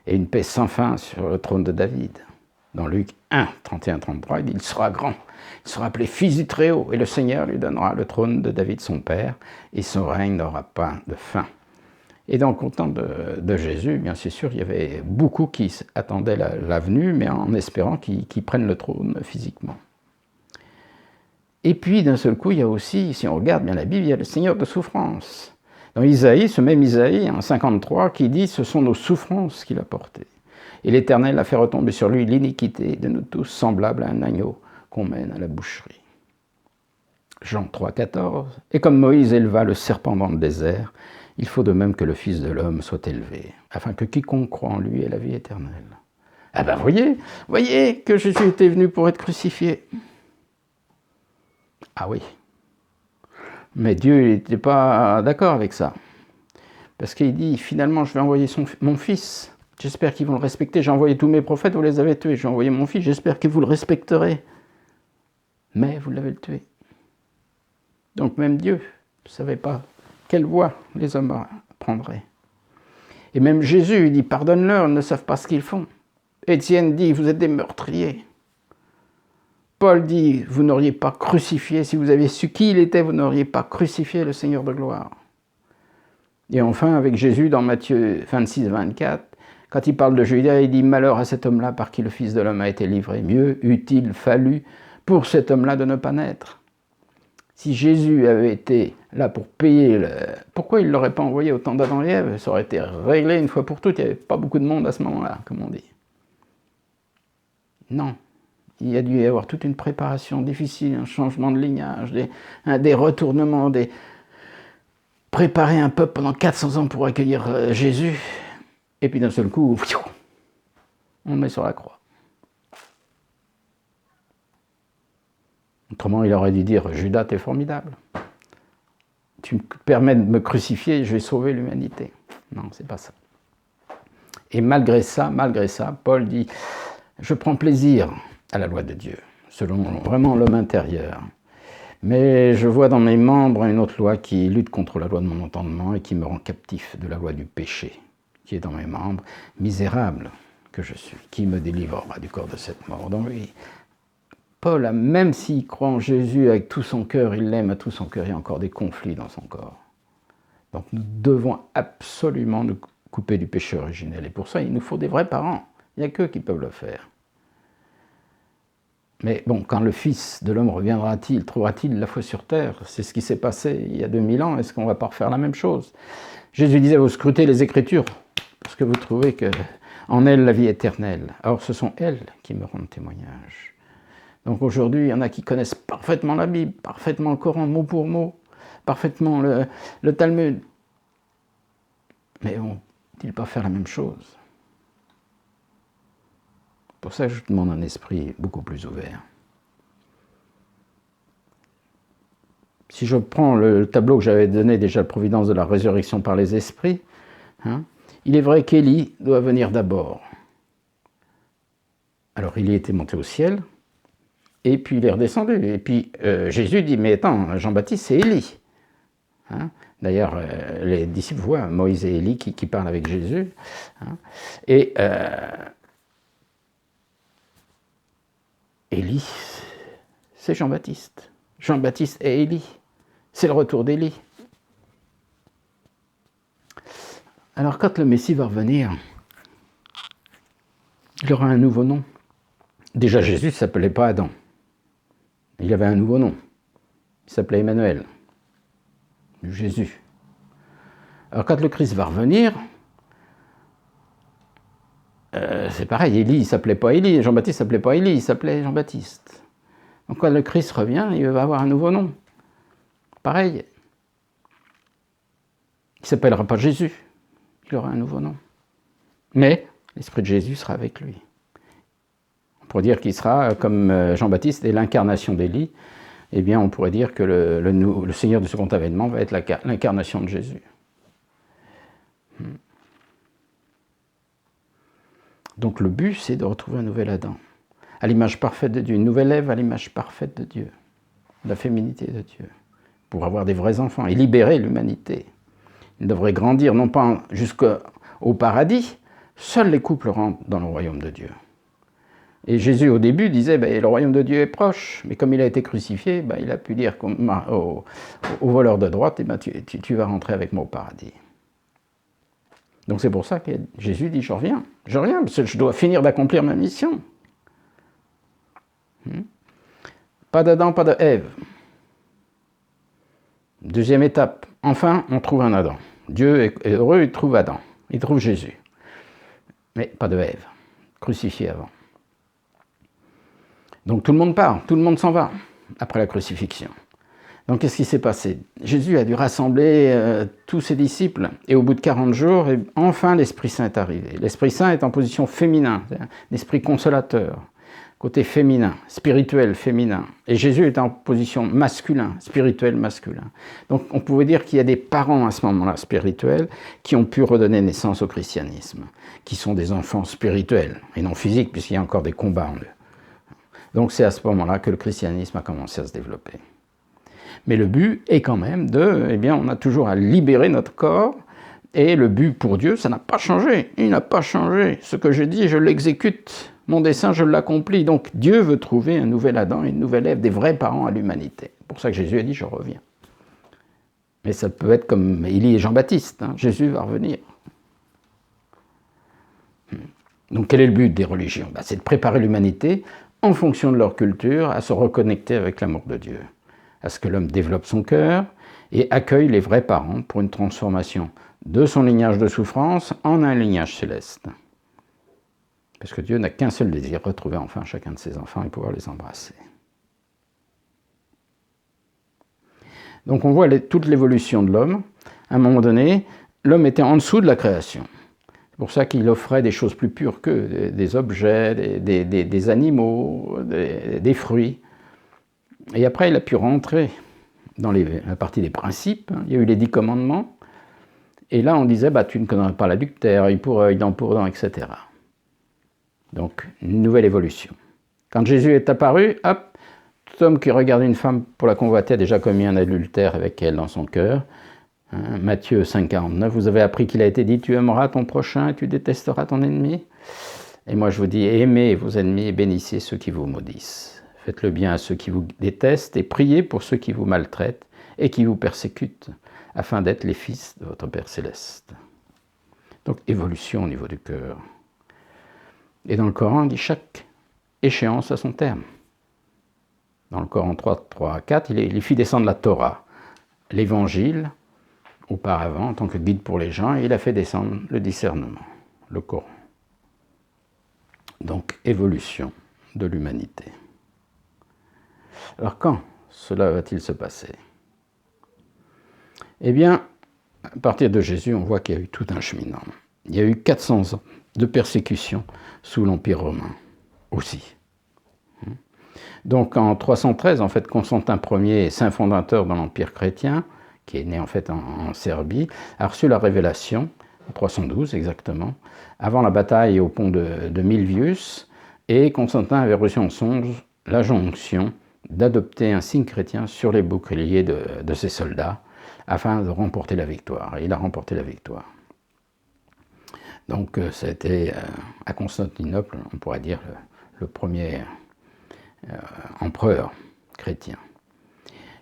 A: et une paix sans fin sur le trône de David. Dans Luc 1, 31-33, il dit, il sera grand, il sera appelé Fils du Très-Haut, et le Seigneur lui donnera le trône de David son père, et son règne n'aura pas de fin. Et donc, au temps de Jésus, bien c'est sûr, il y avait beaucoup qui attendaient la venue, mais en espérant qu'il prenne le trône physiquement. Et puis, d'un seul coup, il y a aussi, si on regarde bien la Bible, il y a le Seigneur de souffrance. Dans Isaïe, ce même Isaïe, en 53, qui dit « Ce sont nos souffrances qu'il a portées. Et l'Éternel a fait retomber sur lui l'iniquité de nous tous, semblable à un agneau qu'on mène à la boucherie. » Jean 3, 14. « Et comme Moïse éleva le serpent dans le désert, il faut de même que le Fils de l'homme soit élevé, afin que quiconque croit en lui ait la vie éternelle. » Ah ben voyez que Jésus était venu pour être crucifié. Ah oui. Mais Dieu n'était pas d'accord avec ça. Parce qu'il dit, finalement, je vais envoyer mon fils. J'espère qu'ils vont le respecter. J'ai envoyé tous mes prophètes, vous les avez tués. J'ai envoyé mon fils, j'espère que vous le respecterez. Mais vous l'avez tué. Donc même Dieu ne savait pas quelle voie les hommes prendraient. Et même Jésus, il dit, pardonne-leur, ils ne savent pas ce qu'ils font. Étienne dit, vous êtes des meurtriers. Paul dit, vous n'auriez pas crucifié, si vous aviez su qui il était, vous n'auriez pas crucifié le Seigneur de gloire. Et enfin, avec Jésus, dans Matthieu 26, 24, quand il parle de Judas, il dit, malheur à cet homme-là par qui le Fils de l'homme a été livré. Mieux eût-il fallu pour cet homme-là de ne pas naître. Si Jésus avait été là pour payer, pourquoi il ne l'aurait pas envoyé au temps d'Adam et Ève? Ça aurait été réglé une fois pour toutes, il n'y avait pas beaucoup de monde à ce moment-là, comme on dit. Non. Il y a dû y avoir toute une préparation difficile, un changement de lignage, des retournements, préparer un peuple pendant 400 ans pour accueillir Jésus, et puis d'un seul coup, on le met sur la croix. Autrement, il aurait dû dire, Judas, t'es formidable. Tu me permets de me crucifier, je vais sauver l'humanité. Non, c'est pas ça. Et malgré ça, Paul dit, je prends plaisir à la loi de Dieu, selon vraiment l'homme intérieur. Mais je vois dans mes membres une autre loi qui lutte contre la loi de mon entendement et qui me rend captif de la loi du péché, qui est dans mes membres, misérable que je suis, qui me délivrera du corps de cette mort. Donc oui, Paul, même s'il croit en Jésus avec tout son cœur, il l'aime à tout son cœur, il y a encore des conflits dans son corps. Donc nous devons absolument nous couper du péché originel. Et pour ça, il nous faut des vrais parents. Il n'y a qu'eux qui peuvent le faire. Mais bon, quand le Fils de l'homme reviendra-t-il, trouvera-t-il la foi sur terre? C'est ce qui s'est passé il y a 2000 ans, est-ce qu'on ne va pas refaire la même chose? Jésus disait, vous scrutez les Écritures, parce que vous trouvez qu'en elles la vie éternelle. Or, ce sont elles qui me rendent témoignage. Donc aujourd'hui, il y en a qui connaissent parfaitement la Bible, parfaitement le Coran, mot pour mot, parfaitement le Talmud. Mais vont-ils pas faire la même chose? Pour ça, je demande un esprit beaucoup plus ouvert. Si je prends le tableau que j'avais donné déjà, la providence de la résurrection par les esprits, Hein. Il est vrai qu'Élie doit venir d'abord. Alors il était monté au ciel, et puis il est redescendu. Et puis Jésus dit, mais attends, Jean-Baptiste, c'est Élie. Hein. D'ailleurs, les disciples voient Moïse et Élie qui parlent avec Jésus. Hein. Et Élie, c'est Jean-Baptiste. Jean-Baptiste et Élie. C'est le retour d'Élie. Alors quand le Messie va revenir, il aura un nouveau nom. Déjà Jésus ne s'appelait pas Adam. Il avait un nouveau nom. Il s'appelait Emmanuel. Jésus. Alors quand le Christ va revenir, c'est pareil, Élie, il ne s'appelait pas Élie, Jean-Baptiste ne s'appelait pas Élie, il s'appelait Jean-Baptiste. Donc quand le Christ revient, il va avoir un nouveau nom. Pareil, il ne s'appellera pas Jésus, il aura un nouveau nom. Mais l'Esprit de Jésus sera avec lui. On pourrait dire qu'il sera, comme Jean-Baptiste est l'incarnation d'Élie, eh bien on pourrait dire que le Seigneur du second avènement va être l'incarnation de Jésus. Donc le but, c'est de retrouver un nouvel Adam, à l'image parfaite de Dieu, une nouvelle Ève à l'image parfaite de Dieu, la féminité de Dieu, pour avoir des vrais enfants et libérer l'humanité. Ils devraient grandir non pas jusqu'au paradis, seuls les couples rentrent dans le royaume de Dieu. Et Jésus au début disait, le royaume de Dieu est proche, mais comme il a été crucifié, il a pu dire au voleur de droite, tu vas rentrer avec moi au paradis. Donc c'est pour ça que Jésus dit, je reviens, parce que je dois finir d'accomplir ma mission. Pas d'Adam, pas d'Ève. Deuxième étape, enfin on trouve un Adam. Dieu est heureux, il trouve Adam, il trouve Jésus. Mais pas de Ève, crucifié avant. Donc tout le monde part, tout le monde s'en va, après la crucifixion. Donc qu'est-ce qui s'est passé? Jésus a dû rassembler tous ses disciples, et au bout de 40 jours, enfin l'Esprit Saint est arrivé. L'Esprit Saint est en position féminin, l'Esprit consolateur, côté féminin, spirituel féminin. Et Jésus est en position masculin, spirituel masculin. Donc on pouvait dire qu'il y a des parents à ce moment-là spirituels qui ont pu redonner naissance au christianisme, qui sont des enfants spirituels, et non physiques, puisqu'il y a encore des combats en eux. Donc c'est à ce moment-là que le christianisme a commencé à se développer. Mais le but est quand même on a toujours à libérer notre corps, et le but pour Dieu, ça n'a pas changé. Il n'a pas changé. Ce que je dis, je l'exécute. Mon dessein, je l'accomplis. Donc Dieu veut trouver un nouvel Adam et une nouvelle Ève, des vrais parents à l'humanité. C'est pour ça que Jésus a dit, je reviens. Mais ça peut être comme Élie et Jean-Baptiste. Jésus va revenir. Donc quel est le but des religions? C'est de préparer l'humanité en fonction de leur culture, à se reconnecter avec l'amour de Dieu, à ce que l'homme développe son cœur et accueille les vrais parents pour une transformation de son lignage de souffrance en un lignage céleste. Parce que Dieu n'a qu'un seul désir, retrouver enfin chacun de ses enfants et pouvoir les embrasser. Donc on voit toute l'évolution de l'homme. À un moment donné, l'homme était en dessous de la création. C'est pour ça qu'il offrait des choses plus pures qu'eux, des objets, des animaux, des fruits. Et après, il a pu rentrer dans la partie des principes. Il y a eu les 10 commandements. Et là, on disait, tu ne connais pas l'adultère, œil pour œil, dent pour dent, etc. Donc, une nouvelle évolution. Quand Jésus est apparu, hop, tout homme qui regarde une femme pour la convoiter a déjà commis un adultère avec elle dans son cœur. Matthieu 5,49, vous avez appris qu'il a été dit, tu aimeras ton prochain et tu détesteras ton ennemi. Et moi je vous dis, aimez vos ennemis et bénissez ceux qui vous maudissent. Faites le bien à ceux qui vous détestent et priez pour ceux qui vous maltraitent et qui vous persécutent, afin d'être les fils de votre Père Céleste. Donc évolution au niveau du cœur. Et dans le Coran, on dit chaque échéance a son terme. Dans le Coran 3 à 4, il fit descendre la Torah, l'Évangile, auparavant, en tant que guide pour les gens, et il a fait descendre le discernement, le Coran. Donc, évolution de l'humanité. Alors, quand cela va-t-il se passer? Eh bien, à partir de Jésus, on voit qu'il y a eu tout un cheminement. Il y a eu 400 ans de persécution sous l'Empire romain aussi. Donc, en 313, en fait, Constantin Ier, saint fondateur dans l'Empire chrétien, qui est né en fait en Serbie, a reçu la révélation en 312 exactement, avant la bataille au pont de Milvius, et Constantin avait reçu en songe la jonction d'adopter un signe chrétien sur les boucliers de ses soldats, afin de remporter la victoire. Et il a remporté la victoire. Donc ça a été à Constantinople, on pourrait dire, le premier empereur chrétien.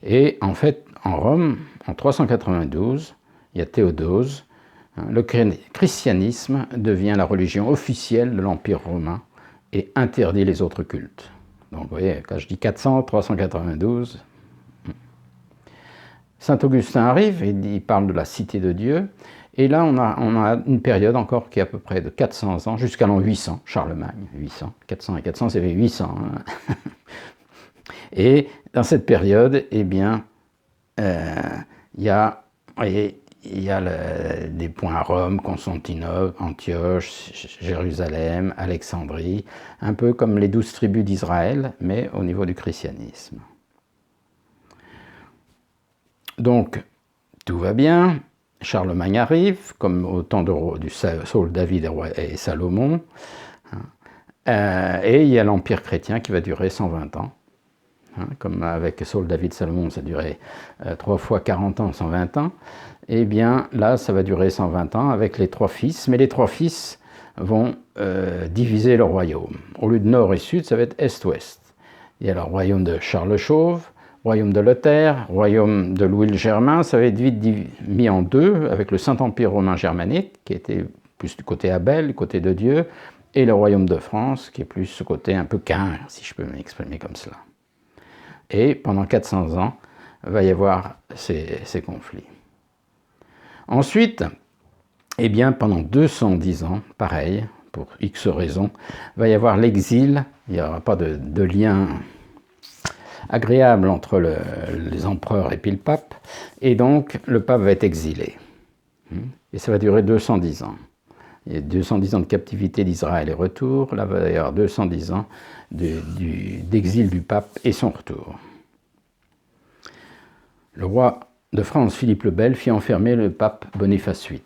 A: Et en fait, en Rome, en 392, il y a Théodose, le christianisme devient la religion officielle de l'Empire romain et interdit les autres cultes. Donc vous voyez, quand je dis 400, 392, Saint Augustin arrive et il parle de la cité de Dieu. Et là, on a une période encore qui est à peu près de 400 ans, jusqu'à l'an 800, Charlemagne, 800, 400 et 400, c'est 800. Hein. Et dans cette période, eh bien, il y a des points à Rome, Constantinople, Antioche, Jérusalem, Alexandrie, un peu comme les 12 tribus d'Israël, mais au niveau du christianisme. Donc, tout va bien. Charlemagne arrive, comme au temps du Saul, David et Salomon. Et il y a l'Empire chrétien qui va durer 120 ans. Comme avec Saul, David, Salomon, ça durait 3 fois 40 ans, 120 ans. Et bien là, ça va durer 120 ans avec les 3 fils. Mais les 3 fils vont diviser le royaume. Au lieu de nord et sud, ça va être est-ouest. Il y a le royaume de Charles le Chauve, royaume de Lothaire, royaume de Louis le Germain, ça va être vite mis en deux avec le Saint-Empire romain germanique, qui était plus du côté Abel, du côté de Dieu, et le royaume de France, qui est plus ce côté un peu Cain, si je peux m'exprimer comme cela. Et pendant 400 ans, il va y avoir ces conflits. Ensuite, eh bien, pendant 210 ans, pareil, pour X raisons, il va y avoir l'exil, il n'y aura pas de lien agréable entre les empereurs et puis le pape, et donc le pape va être exilé. Et ça va durer 210 ans. Il y a 210 ans de captivité d'Israël et retour, là il va y avoir 210 ans d'exil du pape et son retour. Le roi de France, Philippe le Bel, fit enfermer le pape Boniface VIII.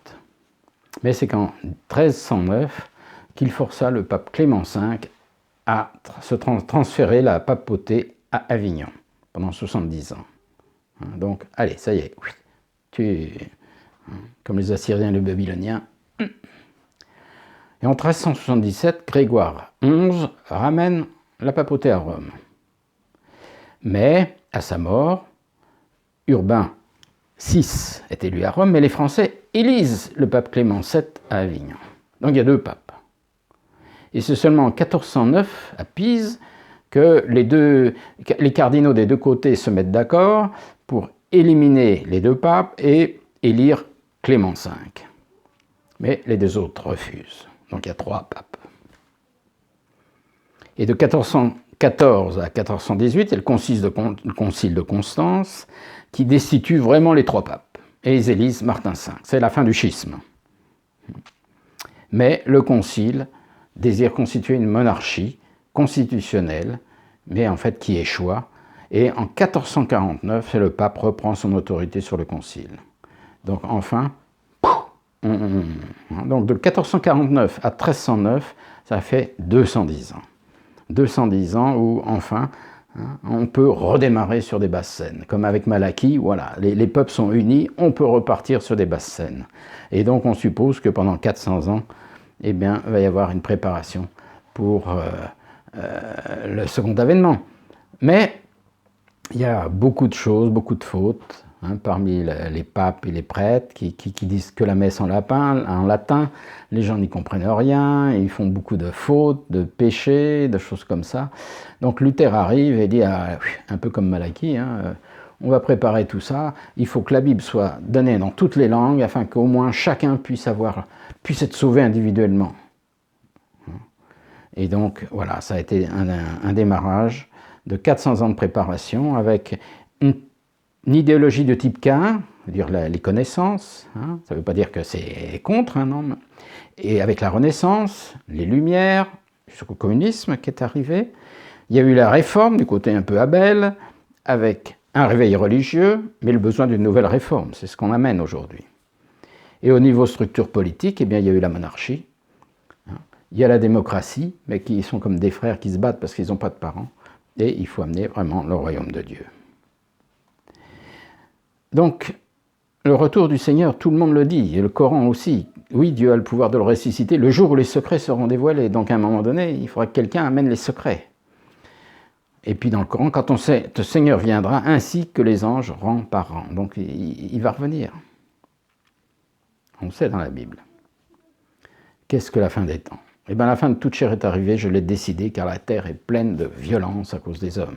A: Mais c'est qu'en 1309 qu'il força le pape Clément V à se transférer la papauté à Avignon pendant 70 ans. Donc, allez, ça y est, comme les Assyriens et les Babyloniens. Et en 1377, Grégoire XI ramène la papauté à Rome. Mais, à sa mort, Urbain VI est élu à Rome, mais les Français élisent le pape Clément VII à Avignon. Donc il y a 2 papes. Et c'est seulement en 1409, à Pise, que les cardinaux des 2 côtés se mettent d'accord pour éliminer les 2 papes et élire Clément V. Mais les 2 autres refusent. Donc il y a 3 papes. Et de 1414 à 1418, il y a le concile de Constance qui destitue vraiment les 3 papes. Et ils élisent Martin V. C'est la fin du schisme. Mais le concile désire constituer une monarchie constitutionnelle, mais en fait qui échoua. Et en 1449, le pape reprend son autorité sur le concile. Donc enfin, donc de 1449 à 1309, ça fait 210 ans. 210 ans où enfin, on peut redémarrer sur des basses scènes. Comme avec Malachie, voilà, les peuples sont unis, on peut repartir sur des basses scènes. Et donc on suppose que pendant 400 ans, eh bien, il va y avoir une préparation pour le second avènement. Mais il y a beaucoup de choses, beaucoup de fautes, parmi les papes et les prêtres qui disent que la messe en latin, les gens n'y comprennent rien, ils font beaucoup de fautes, de péchés, de choses comme ça. Donc Luther arrive et dit, un peu comme Malachie, on va préparer tout ça, il faut que la Bible soit donnée dans toutes les langues afin qu'au moins chacun puisse être sauvé individuellement. Et donc voilà, ça a été un démarrage de 400 ans de préparation avec une idéologie de type Cain, c'est-à-dire les connaissances, ça ne veut pas dire que c'est contre, non, et avec la Renaissance, les Lumières, jusqu'au communisme qui est arrivé, il y a eu la réforme du côté un peu Abel, avec un réveil religieux, mais le besoin d'une nouvelle réforme, c'est ce qu'on amène aujourd'hui. Et au niveau structure politique, eh bien, il y a eu la monarchie, hein. Il y a la démocratie, mais qui sont comme des frères qui se battent parce qu'ils n'ont pas de parents. Et il faut amener vraiment le royaume de Dieu. Donc, le retour du Seigneur, tout le monde le dit, et le Coran aussi. Oui, Dieu a le pouvoir de le ressusciter le jour où les secrets seront dévoilés. Donc, à un moment donné, il faudra que quelqu'un amène les secrets. Et puis, dans le Coran, quand on sait, le Seigneur viendra ainsi que les anges, rang par rang. Donc, il va revenir. On le sait dans la Bible. Qu'est-ce que la fin des temps? Eh bien, la fin de toute chair est arrivée, je l'ai décidé, car la terre est pleine de violence à cause des hommes.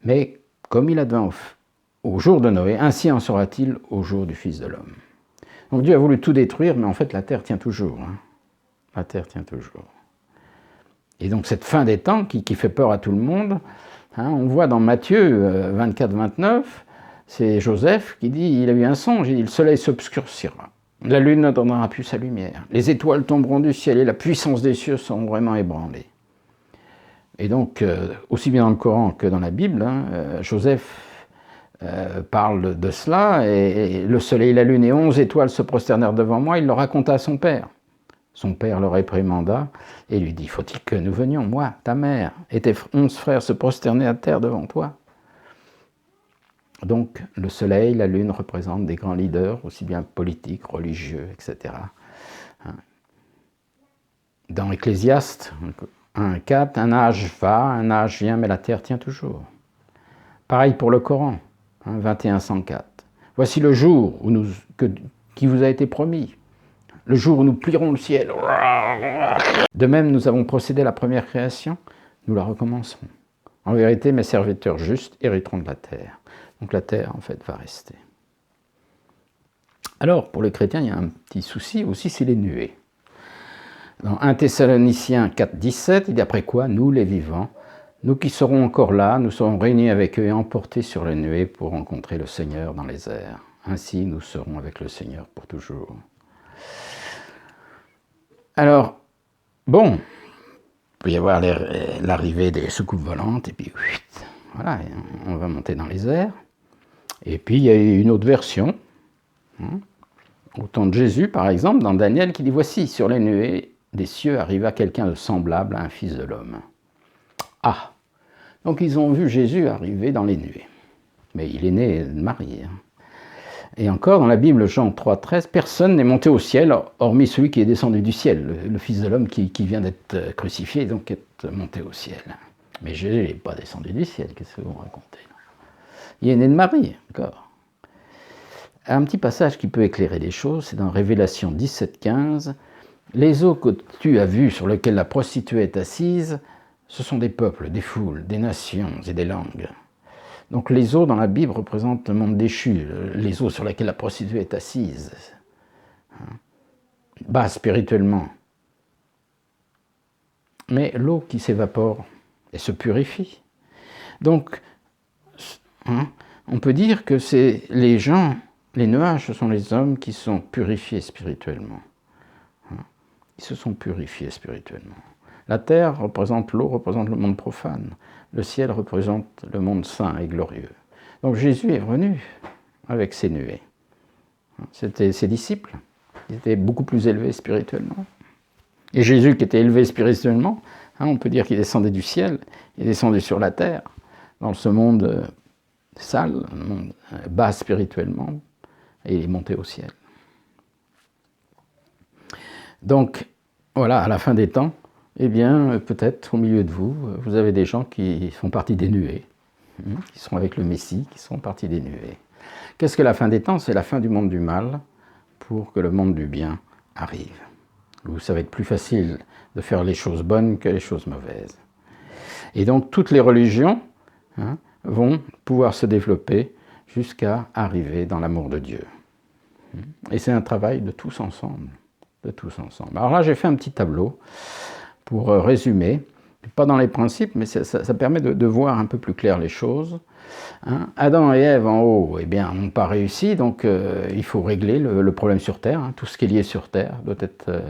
A: Mais, comme il advint au jour de Noé, ainsi en sera-t-il au jour du Fils de l'homme. Donc Dieu a voulu tout détruire, mais en fait la terre tient toujours. Hein. La terre tient toujours. Et donc cette fin des temps qui fait peur à tout le monde, hein, on voit dans Matthieu 24-29, c'est Joseph qui dit, il a eu un songe, il dit, le soleil s'obscurcira, la lune ne donnera plus sa lumière, les étoiles tomberont du ciel et la puissance des cieux seront vraiment ébranlées. Et donc, aussi bien dans le Coran que dans la Bible, hein, Joseph parle de cela, et le soleil, la lune et 11 étoiles se prosternèrent devant moi, il le raconta à son père. Son père le réprimanda et lui dit, faut-il que nous venions, moi, ta mère, et tes 11 frères se prosterner à terre devant toi? Donc, le soleil, la lune représentent des grands leaders, aussi bien politiques, religieux, etc. Dans Ecclésiaste 1.4, un âge va, un âge vient, mais la terre tient toujours. Pareil pour le Coran. 21.104. Voici le jour qui vous a été promis, le jour où nous plierons le ciel. De même, nous avons procédé à la première création, nous la recommencerons. En vérité, mes serviteurs justes hériteront de la terre. Donc la terre, en fait, va rester. Alors, pour les chrétiens, il y a un petit souci aussi, c'est les nuées. Dans 1 Thessaloniciens 4.17, il dit après quoi, nous les vivants, nous qui serons encore là, nous serons réunis avec eux et emportés sur les nuées pour rencontrer le Seigneur dans les airs. Ainsi, nous serons avec le Seigneur pour toujours. Alors, bon, il peut y avoir l'arrivée des soucoupes volantes, et puis, voilà, on va monter dans les airs. Et puis, il y a une autre version, hein, au temps de Jésus, par exemple, dans Daniel, qui dit « Voici, sur les nuées des cieux arriva quelqu'un de semblable à un fils de l'homme. » Ah, donc ils ont vu Jésus arriver dans les nuées. Mais il est né de Marie. Hein. Et encore, dans la Bible, Jean 3.13, personne n'est monté au ciel, hormis celui qui est descendu du ciel, le Fils de l'homme qui vient d'être crucifié, donc est monté au ciel. Mais Jésus n'est pas descendu du ciel, qu'est-ce que vous racontez? Il est né de Marie, d'accord. Un petit passage qui peut éclairer les choses, c'est dans Révélation 17.15. Les eaux que tu as vues sur lesquelles la prostituée est assise, ce sont des peuples, des foules, des nations et des langues. Donc les eaux dans la Bible représentent le monde déchu, les eaux sur lesquelles la prostituée est assise, bas spirituellement. Mais l'eau qui s'évapore et se purifie. Donc, on peut dire que c'est les gens, les nuages, ce sont les hommes qui sont purifiés spirituellement. Ils se sont purifiés spirituellement. La terre représente l'eau, représente le monde profane. Le ciel représente le monde saint et glorieux. Donc Jésus est venu avec ses nuées. C'était ses disciples. Ils étaient beaucoup plus élevés spirituellement. Et Jésus, qui était élevé spirituellement, on peut dire qu'il descendait du ciel, il descendait sur la terre, dans ce monde sale, un monde bas spirituellement, et il est monté au ciel. Donc, voilà, à la fin des temps, eh bien, peut-être au milieu de vous, vous avez des gens qui font partie des nuées, qui sont avec le Messie, qui sont partie des nuées. Qu'est-ce que la fin des temps? C'est la fin du monde du mal pour que le monde du bien arrive. Où ça va être plus facile de faire les choses bonnes que les choses mauvaises. Et donc, toutes les religions vont pouvoir se développer jusqu'à arriver dans l'amour de Dieu. Et c'est un travail de tous ensemble. De tous ensemble. Alors là, j'ai fait un petit tableau pour résumer, pas dans les principes, mais ça permet de voir un peu plus clair les choses. Adam et Ève en haut, eh bien, n'ont pas réussi, donc il faut régler le problème sur Terre. Tout ce qui est lié sur Terre doit être...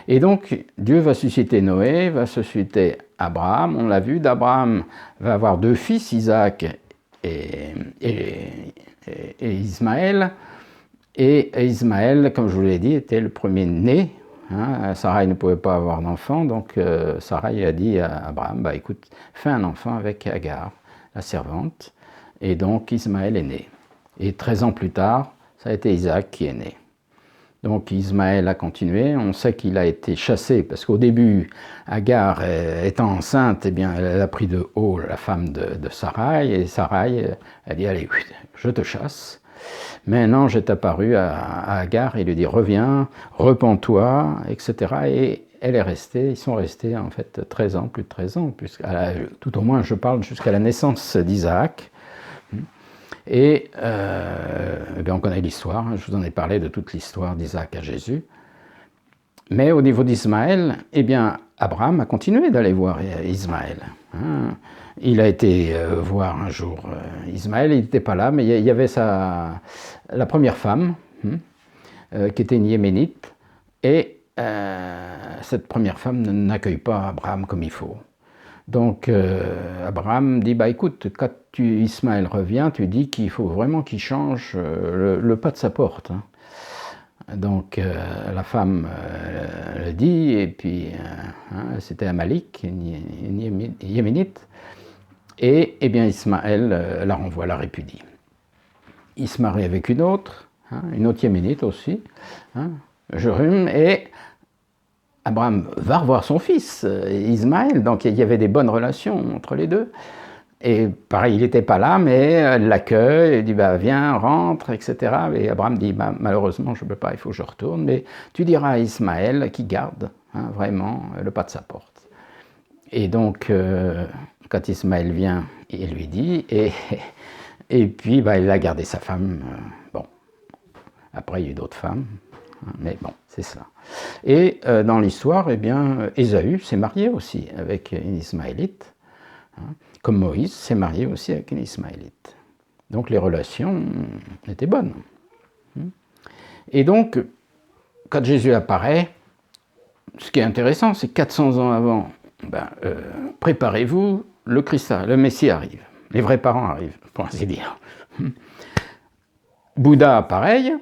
A: Et donc, Dieu va susciter Noé, va susciter Abraham, on l'a vu, d'Abraham va avoir 2 fils, Isaac et Ismaël. Et Ismaël, comme je vous l'ai dit, était le premier-né. Sarai ne pouvait pas avoir d'enfant, donc Sarai a dit à Abraham, bah, écoute, fais un enfant avec Agar, la servante. Et donc Ismaël est né. Et 13 ans plus tard, ça a été Isaac qui est né. Donc Ismaël a continué, on sait qu'il a été chassé, parce qu'au début, Agar étant enceinte, eh bien, elle a pris de haut la femme de Sarai, et Sarai a dit, allez, je te chasse. Mais un ange est apparu à Agar, il lui dit, reviens, repens-toi, etc. Et elle est restée, ils sont restés en fait 13 ans, plus de 13 ans, tout au moins je parle jusqu'à la naissance d'Isaac. Et on connaît l'histoire, je vous en ai parlé de toute l'histoire d'Isaac à Jésus. Mais au niveau d'Ismaël, eh bien, Abraham a continué d'aller voir Ismaël. Il a été voir un jour Ismaël, il n'était pas là, mais il y avait la première femme, qui était une Yéménite, et cette première femme n'accueille pas Abraham comme il faut. Donc Abraham dit, bah écoute, quand Ismaël revient, tu dis qu'il faut vraiment qu'il change le pas de sa porte. Donc la femme le dit, et puis c'était Amalek, une Yéménite, et eh bien Ismaël la renvoie, la répudie. Il se marie avec une autre Yéménite aussi, Jerume, et Abraham va revoir son fils, Ismaël, donc il y avait des bonnes relations entre les deux. Et pareil, il n'était pas là, mais elle l'accueille, elle dit bah, viens, rentre, etc. Et Abraham dit bah, malheureusement, je ne peux pas, il faut que je retourne, mais tu diras à Ismaël qu'il garde vraiment le pas de sa porte. Et donc, quand Ismaël vient, il lui dit, et puis bah, il a gardé sa femme. Bon, après il y a eu d'autres femmes. Mais bon, c'est cela. Et dans l'histoire, eh bien, Ésaü s'est marié aussi avec une Ismaélite, comme Moïse s'est marié aussi avec une Ismaélite. Donc les relations étaient bonnes. Et donc, quand Jésus apparaît, ce qui est intéressant, c'est 400 ans avant, préparez-vous, le Christ, le Messie arrive. Les vrais parents arrivent, pour ainsi dire. Bouddha, pareil.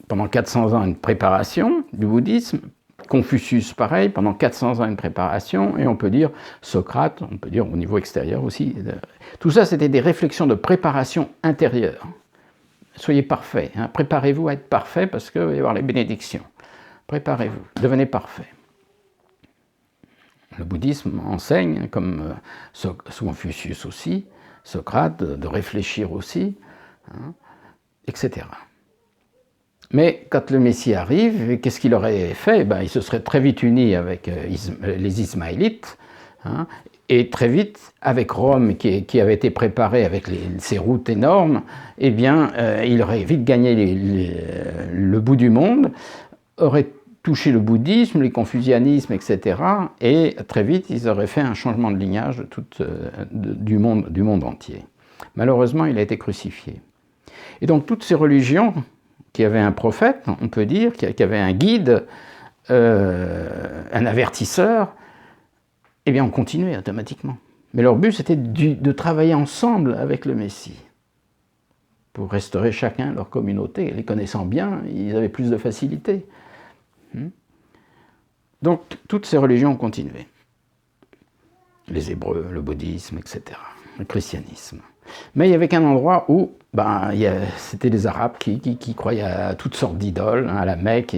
A: Pendant 400 ans, une préparation du bouddhisme. Confucius, pareil, pendant 400 ans, une préparation. Et on peut dire Socrate, on peut dire au niveau extérieur aussi. Tout ça, c'était des réflexions de préparation intérieure. Soyez parfaits. Préparez-vous à être parfaits parce qu'il va y avoir les bénédictions. Préparez-vous, devenez parfaits. Le bouddhisme enseigne, comme Confucius aussi, Socrate, de réfléchir aussi, etc. Mais quand le Messie arrive, qu'est-ce qu'il aurait fait? Il se serait très vite uni avec les Ismaélites, et très vite, avec Rome, qui avait été préparée avec ses routes énormes, eh bien, il aurait vite gagné le bout du monde, aurait touché le bouddhisme, le confucianisme, etc. Et très vite, ils auraient fait un changement de lignage du monde entier. Malheureusement, il a été crucifié. Et donc, toutes ces religions qui avaient un prophète, on peut dire, qui avait un guide, un avertisseur, eh bien, on continuait automatiquement. Mais leur but, c'était de travailler ensemble avec le Messie, pour restaurer chacun leur communauté. Les connaissant bien, ils avaient plus de facilité. Donc, toutes ces religions ont continué. Les Hébreux, le bouddhisme, etc., le christianisme. Mais il n'y avait qu'un endroit où c'était les Arabes qui croyaient à toutes sortes d'idoles, à la Mecque.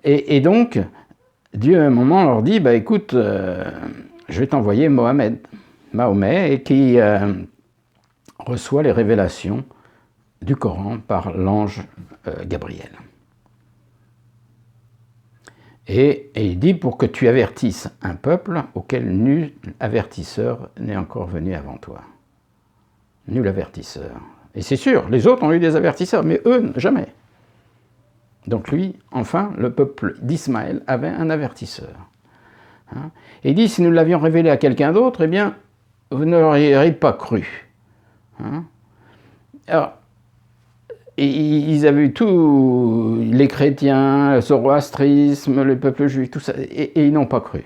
A: Et donc, Dieu, à un moment, leur dit, écoute, je vais t'envoyer Mahomet, et qui reçoit les révélations du Coran par l'ange Gabriel. Et il dit, pour que tu avertisses un peuple auquel nul avertisseur n'est encore venu avant toi. Nul avertisseur. Et c'est sûr, les autres ont eu des avertisseurs, mais eux, jamais. Donc lui, enfin, le peuple d'Ismaël avait un avertisseur. Et il dit, si nous l'avions révélé à quelqu'un d'autre, eh bien, vous ne l'auriez pas cru. Alors, ils avaient eu tout, les chrétiens, le zoroastrisme, le peuple juif, tout ça, et ils n'ont pas cru.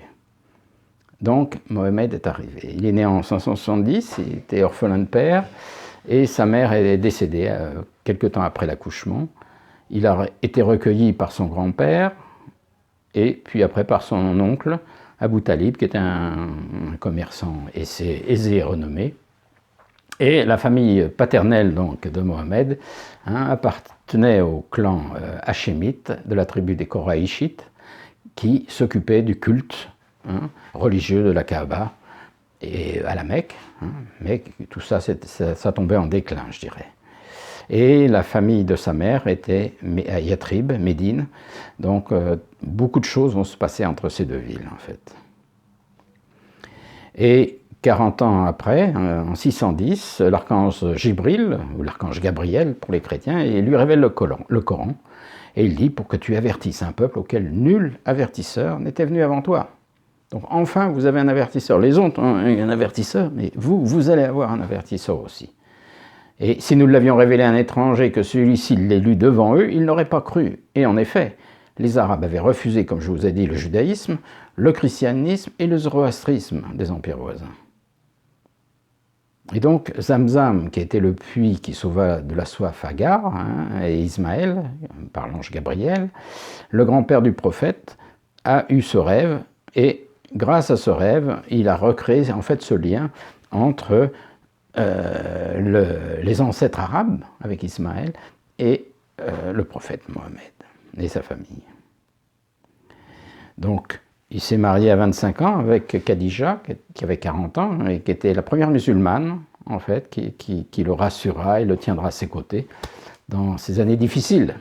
A: Donc, Mohammed est arrivé. Il est né en 570, il était orphelin de père, et sa mère est décédée quelque temps après l'accouchement. Il a été recueilli par son grand-père et puis après par son oncle, Abou Talib, qui était un commerçant aisé et renommé. Et la famille paternelle donc, de Mohammed appartenait au clan hachémite de la tribu des Koraïchites qui s'occupait du culte religieux de la Kaaba et à la Mecque. Mais tout ça, ça tombait en déclin, je dirais. Et la famille de sa mère était à Yatrib, Médine. Donc beaucoup de choses vont se passer entre ces deux villes en fait. Et 40 ans après, en 610, l'archange Jibril, ou l'archange Gabriel pour les chrétiens, il lui révèle le Coran. Et il dit pour que tu avertisses un peuple auquel nul avertisseur n'était venu avant toi. Donc enfin, vous avez un avertisseur. Les autres ont un avertisseur, mais vous allez avoir un avertisseur aussi. Et si nous l'avions révélé à un étranger, que celui-ci l'ait lu devant eux, ils n'auraient pas cru. Et en effet, les Arabes avaient refusé, comme je vous ai dit, le judaïsme, le christianisme et le zoroastrisme des empires voisins. Et donc, Zamzam, qui était le puits qui sauva de la soif Agar et Ismaël, par l'ange Gabriel, le grand-père du prophète, a eu ce rêve, et grâce à ce rêve, il a recréé en fait ce lien entre les ancêtres arabes, avec Ismaël, et le prophète Mohammed, et sa famille. Donc, il s'est marié à 25 ans avec Khadija, qui avait 40 ans, et qui était la première musulmane, en fait, qui le rassurera et le tiendra à ses côtés dans ces années difficiles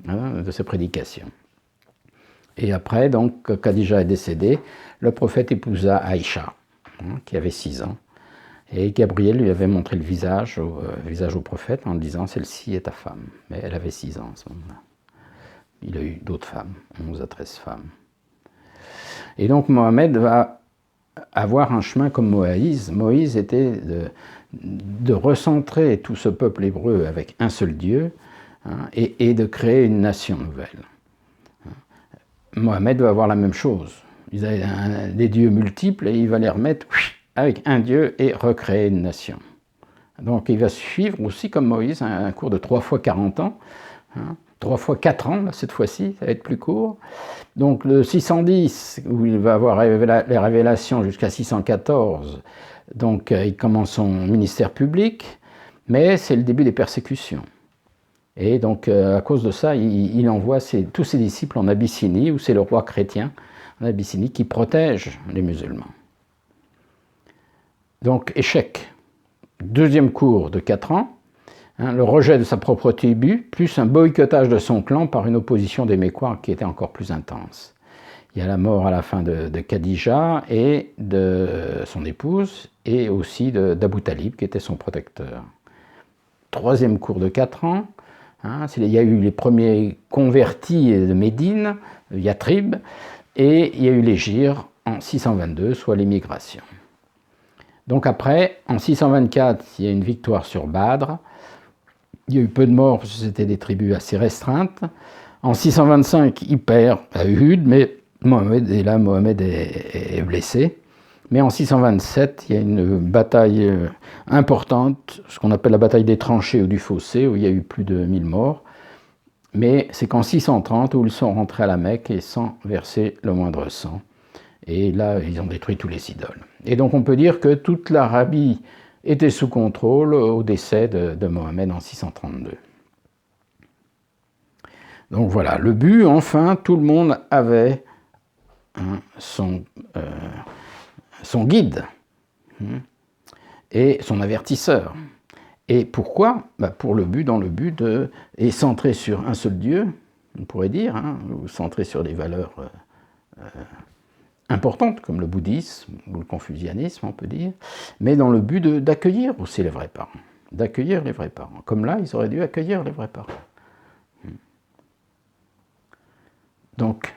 A: de ses prédications. Et après, donc, Khadija est décédée, le prophète épousa Aïcha, qui avait 6 ans, et Gabriel lui avait montré le visage au prophète en disant « Celle-ci est ta femme ». Mais elle avait 6 ans à ce moment-là. Il a eu d'autres femmes, 11 à 13 femmes. Et donc Mohammed va avoir un chemin comme Moïse. Moïse était de recentrer tout ce peuple hébreu avec un seul Dieu et de créer une nation nouvelle. Mohammed va avoir la même chose. Il a des dieux multiples et il va les remettre avec un Dieu et recréer une nation. Donc il va suivre aussi comme Moïse un cours de 3 fois 40 ans, 3 fois 4 ans, là, cette fois-ci, ça va être plus court. Donc le 610, où il va avoir les révélations jusqu'à 614, donc il commence son ministère public, mais c'est le début des persécutions. Et donc à cause de ça, il envoie tous ses disciples en Abyssinie, où c'est le roi chrétien en Abyssinie qui protège les musulmans. Donc échec. Deuxième cours de 4 ans. Le rejet de sa propre tribu, plus un boycottage de son clan par une opposition des Mécois qui était encore plus intense. Il y a la mort à la fin de Khadija et de son épouse, et aussi d'Abou Talib, qui était son protecteur. Troisième cours de 4 ans, il y a eu les premiers convertis de Médine, Yatrib, et il y a eu l'hégire en 622, soit l'émigration. Donc après, en 624, il y a une victoire sur Badr. Il y a eu peu de morts parce que c'était des tribus assez restreintes. En 625, il perd à Uhud, mais Mohammed est blessé. Mais en 627, il y a une bataille importante, ce qu'on appelle la bataille des tranchées ou du fossé, où il y a eu plus de 1000 morts. Mais c'est qu'en 630, où ils sont rentrés à la Mecque et sans verser le moindre sang. Et là, ils ont détruit tous les idoles. Et donc on peut dire que toute l'Arabie était sous contrôle au décès de Mohammed en 632. Donc voilà, le but, enfin, tout le monde avait son guide et son avertisseur. Et pourquoi ? Dans le but et centré sur un seul Dieu, on pourrait dire, ou centré sur des valeurs importantes, comme le bouddhisme ou le confucianisme, on peut dire, mais dans le but d'accueillir aussi les vrais parents. D'accueillir les vrais parents. Comme là, ils auraient dû accueillir les vrais parents. Donc,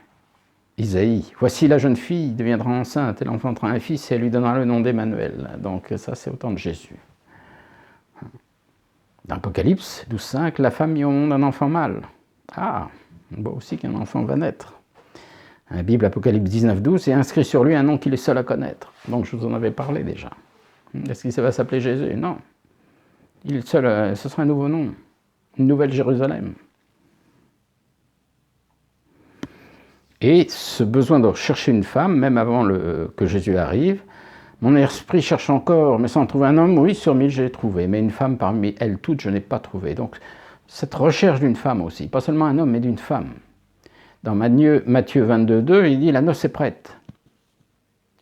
A: Isaïe, voici la jeune fille deviendra enceinte, elle enfantera un fils et elle lui donnera le nom d'Emmanuel. Donc ça, c'est au temps de Jésus. Dans Apocalypse 12,5, la femme mit au monde un enfant mâle. Ah, on voit aussi qu'un enfant va naître. La Bible, Apocalypse 19,12, et inscrit sur lui un nom qu'il est seul à connaître. Donc je vous en avais parlé déjà. Est-ce qu'il va s'appeler Jésus ? Non. Il est seul, ce sera un nouveau nom. une nouvelle Jérusalem. Et ce besoin de chercher une femme, même avant que Jésus arrive, mon esprit cherche encore, mais sans trouver un homme, oui, sur 1000 j'ai trouvé, mais une femme parmi elles toutes, je n'ai pas trouvé. Donc, cette recherche d'une femme aussi, pas seulement un homme, mais d'une femme. Dans Matthieu 22,2, il dit « La noce est prête ».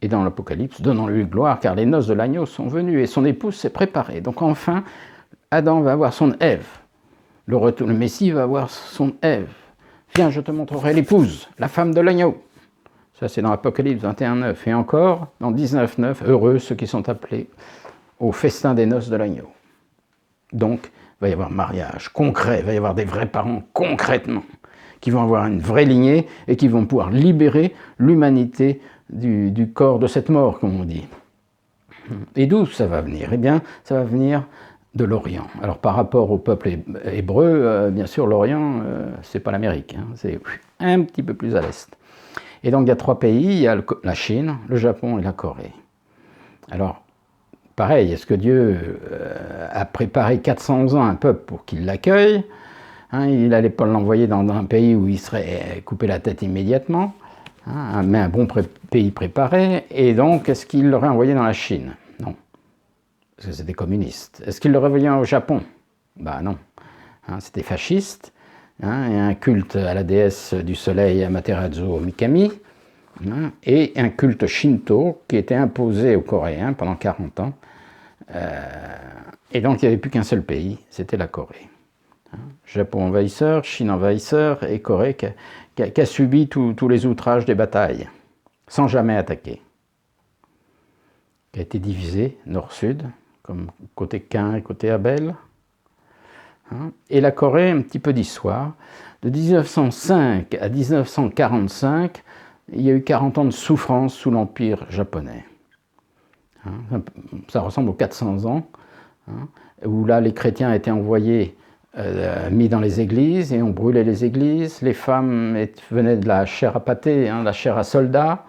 A: Et dans l'Apocalypse, « Donnons-lui gloire, car les noces de l'agneau sont venues et son épouse s'est préparée ». Donc enfin, Adam va avoir son Ève. Le Messie va avoir son Ève. « Viens, je te montrerai l'épouse, la femme de l'agneau ». Ça, c'est dans l'Apocalypse 21,9. Et encore, dans 19,9, « Heureux ceux qui sont appelés au festin des noces de l'agneau ». Donc, il va y avoir mariage concret, il va y avoir des vrais parents concrètement, qui vont avoir une vraie lignée et qui vont pouvoir libérer l'humanité du corps de cette mort, comme on dit. Et d'où ça va venir? Eh bien, ça va venir de l'Orient. Alors, par rapport au peuple hébreu, bien sûr, l'Orient, c'est pas l'Amérique, hein, c'est un petit peu plus à l'est. Et donc, il y a 3 pays, il y a la Chine, le Japon et la Corée. Alors, pareil, est-ce que Dieu a préparé 400 ans un peuple pour qu'il l'accueille? Il n'allait pas l'envoyer dans un pays où il serait coupé la tête immédiatement, mais un bon pays préparé. Et donc, est-ce qu'il l'aurait envoyé dans la Chine? Non, parce que c'était communiste. Est-ce qu'il l'aurait envoyé au Japon? Ben non, c'était fasciste. Et un culte à la déesse du soleil Amaterasu Mikami, et un culte Shinto qui était imposé aux Coréens pendant 40 ans. Et donc il n'y avait plus qu'un seul pays, c'était la Corée. Japon envahisseur, Chine envahisseur, et Corée qui a subi tous les outrages des batailles, sans jamais attaquer. Qui a été divisée nord-sud, comme côté Cain et côté Abel. Et la Corée, un petit peu d'histoire. De 1905 à 1945, il y a eu 40 ans de souffrance sous l'Empire japonais. Ça ressemble aux 400 ans, où là les chrétiens étaient envoyés, mis dans les églises, et on brûlait les églises. Les femmes venaient de la chair à pâté, la chair à soldats.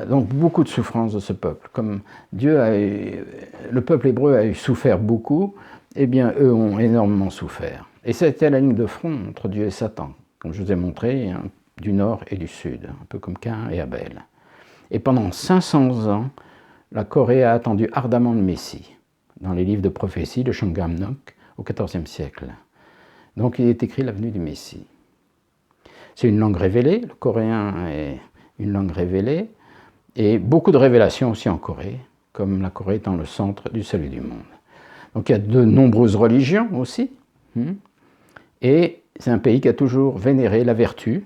A: Donc beaucoup de souffrance de ce peuple. Comme le peuple hébreu a souffert beaucoup, eh bien, eux ont énormément souffert. Et c'était la ligne de front entre Dieu et Satan, comme je vous ai montré, du nord et du sud, un peu comme Cain et Abel. Et pendant 500 ans, la Corée a attendu ardemment le Messie, dans les livres de prophétie de Shongamnok, au XIVe siècle. Donc il est écrit la venue du Messie. C'est une langue révélée, le coréen est une langue révélée, et beaucoup de révélations aussi en Corée, comme la Corée étant le centre du salut du monde. Donc il y a de nombreuses religions aussi, et c'est un pays qui a toujours vénéré la vertu,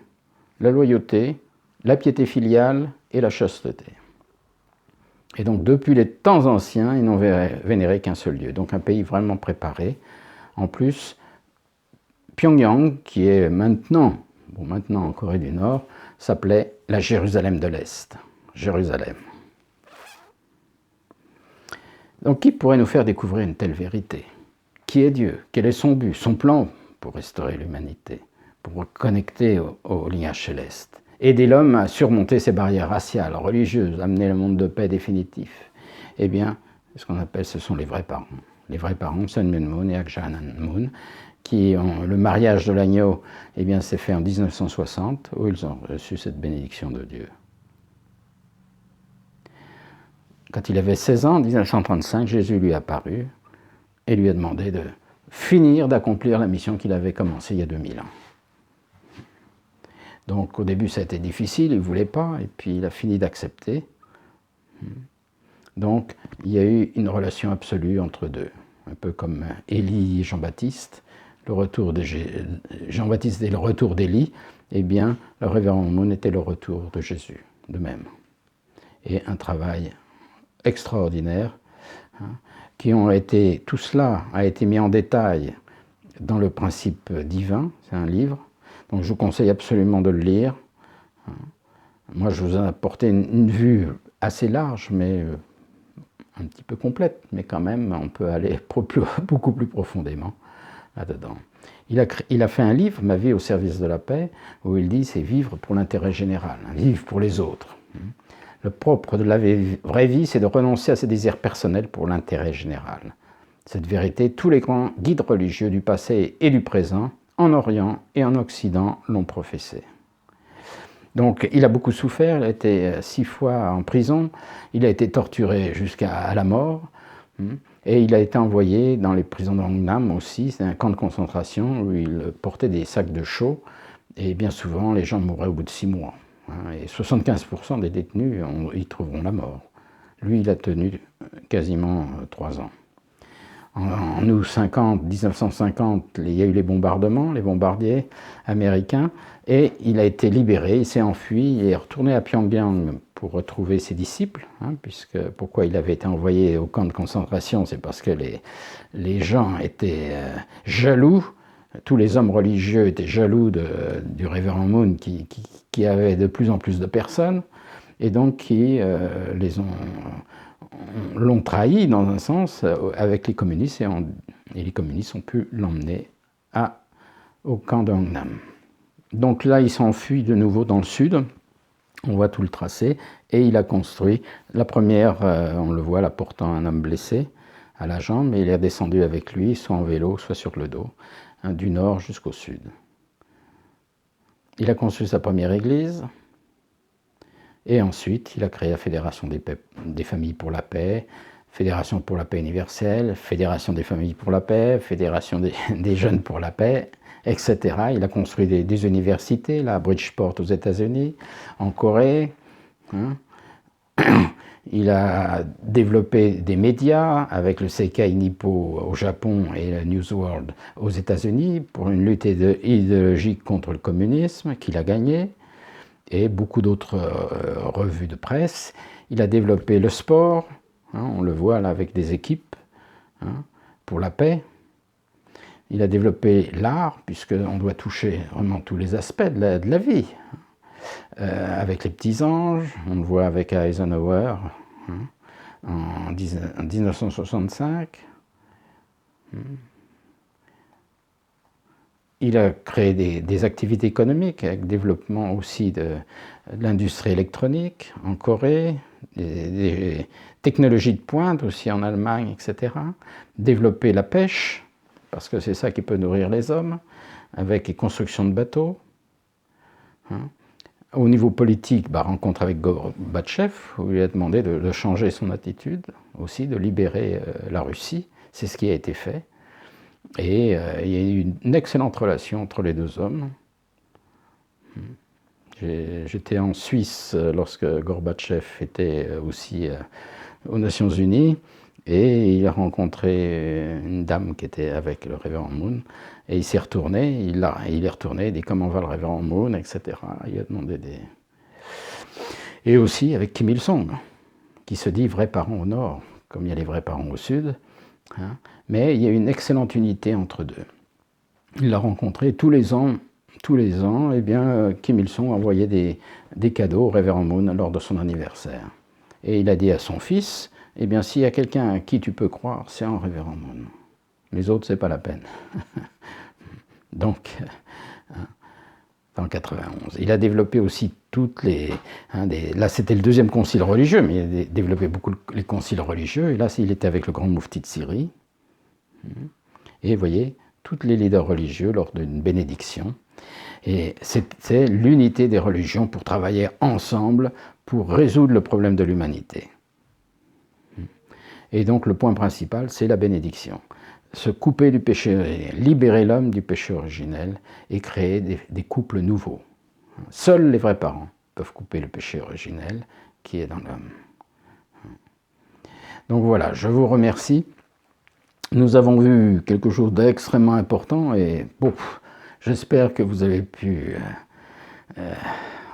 A: la loyauté, la piété filiale et la chasteté. Et donc depuis les temps anciens, ils n'ont vénéré qu'un seul Dieu. Donc un pays vraiment préparé. En plus, Pyongyang, qui est maintenant en Corée du Nord, s'appelait la Jérusalem de l'Est. Jérusalem. Donc qui pourrait nous faire découvrir une telle vérité? Qui est Dieu? Quel est son but, son plan pour restaurer l'humanité, pour reconnecter au lignage céleste? Aider l'homme à surmonter ses barrières raciales, religieuses, amener le monde de paix définitif. Eh bien, ce sont les vrais parents. Les vrais parents, Sun Myung Moon et Ak Ja-nan Moon, qui ont le mariage de l'agneau, eh bien, s'est fait en 1960, où ils ont reçu cette bénédiction de Dieu. Quand il avait 16 ans, en 1935, Jésus lui est apparu et lui a demandé de finir d'accomplir la mission qu'il avait commencée il y a 2000 ans. Donc au début ça a été difficile, il ne voulait pas, et puis il a fini d'accepter. Donc il y a eu une relation absolue entre deux, un peu comme Élie et Jean-Baptiste. Le retour de Jean-Baptiste et le retour d'Élie, eh bien le révérend Moon était le retour de Jésus, de même. Et un travail extraordinaire, tout cela a été mis en détail dans le principe divin, c'est un livre, donc je vous conseille absolument de le lire. Moi je vous ai apporté une vue assez large, mais un petit peu complète, mais quand même on peut aller beaucoup plus profondément là-dedans. Il a fait un livre, Ma vie au service de la paix, où il dit c'est vivre pour l'intérêt général, vivre pour les autres. Le propre de la vraie vie, c'est de renoncer à ses désirs personnels pour l'intérêt général. Cette vérité, tous les grands guides religieux du passé et du présent, en Orient et en Occident, l'ont professé. Donc il a beaucoup souffert, il a été 6 fois en prison, il a été torturé jusqu'à la mort, et il a été envoyé dans les prisons de Gangnam aussi, c'est un camp de concentration où il portait des sacs de chaux, et bien souvent les gens mouraient au bout de 6 mois. Et 75% des détenus y trouveront la mort. Lui, il a tenu quasiment 3 ans. En août 1950, il y a eu les bombardements, les bombardiers américains, et il a été libéré, il s'est enfui, il est retourné à Pyongyang pour retrouver ses disciples, puisque pourquoi il avait été envoyé au camp de concentration, c'est parce que les gens étaient jaloux, tous les hommes religieux étaient jaloux du révérend Moon qui avait de plus en plus de personnes, et donc qui l'ont trahi dans un sens avec les communistes, et les communistes ont pu l'emmener au camp de Gangnam. Donc là, il s'enfuit de nouveau dans le sud, on voit tout le tracé, et il a construit la première, on le voit là, portant un homme blessé à la jambe, et il est descendu avec lui, soit en vélo, soit sur le dos, du nord jusqu'au sud. Il a construit sa première église, et ensuite il a créé la Fédération des familles pour la paix, Fédération pour la paix universelle, Fédération des familles pour la paix, Fédération des jeunes pour la paix, etc. Il a construit des universités, là, à Bridgeport aux États-Unis, en Corée. Il a développé des médias avec le Seikai Nippo au Japon et le News World aux États-Unis pour une lutte idéologique contre le communisme qu'il a gagné, et beaucoup d'autres revues de presse. Il a développé le sport, on le voit là avec des équipes pour la paix. Il a développé l'art, puisqu'on doit toucher vraiment tous les aspects de la vie. Avec les petits anges, on le voit avec Eisenhower en 1965. Il a créé des activités économiques avec le développement aussi de l'industrie électronique en Corée, des technologies de pointe aussi en Allemagne, etc. Développer la pêche, parce que c'est ça qui peut nourrir les hommes, avec les constructions de bateaux. Au niveau politique, rencontre avec Gorbatchev, où il lui a demandé de changer son attitude, aussi de libérer la Russie. C'est ce qui a été fait. Et il y a eu une excellente relation entre les deux hommes. J'étais en Suisse lorsque Gorbatchev était aussi aux Nations Unies, et il a rencontré une dame qui était avec le révérend Moon, et il s'est retourné, il est retourné, il dit comment va le révérend Moon, etc. Il a demandé des... Et aussi avec Kim Il-sung, qui se dit vrai parent au nord, comme il y a les vrais parents au sud, mais il y a une excellente unité entre deux. Il l'a rencontré tous les ans, eh bien, Kim Il-sung envoyait des cadeaux au révérend Moon lors de son anniversaire. Et il a dit à son fils, eh bien, s'il y a quelqu'un à qui tu peux croire, c'est un révérend Moon. Les autres, c'est pas la peine. Donc, en 91. Il a développé aussi toutes les... là, c'était le deuxième concile religieux, mais il a développé beaucoup les conciles religieux. Et là, il était avec le grand moufti de Syrie. Et vous voyez, tous les leaders religieux lors d'une bénédiction. Et c'est l'unité des religions pour travailler ensemble pour résoudre le problème de l'humanité. Et donc, le point principal, c'est la bénédiction. Se couper du péché, libérer l'homme du péché originel et créer des couples nouveaux. Seuls les vrais parents peuvent couper le péché originel qui est dans l'homme. Donc voilà, je vous remercie. Nous avons vu quelque chose d'extrêmement important et j'espère que vous avez pu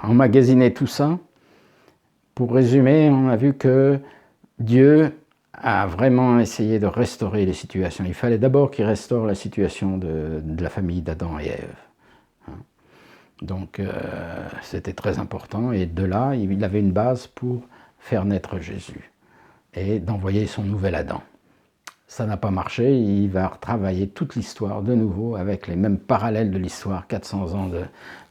A: emmagasiner tout ça. Pour résumer, on a vu que Dieu a vraiment essayé de restaurer les situations. Il fallait d'abord qu'il restaure la situation de la famille d'Adam et Ève. Donc c'était très important, et de là, il avait une base pour faire naître Jésus et d'envoyer son nouvel Adam. ça n'a pas marché, il va retravailler toute l'histoire de nouveau avec les mêmes parallèles de l'histoire, 400 ans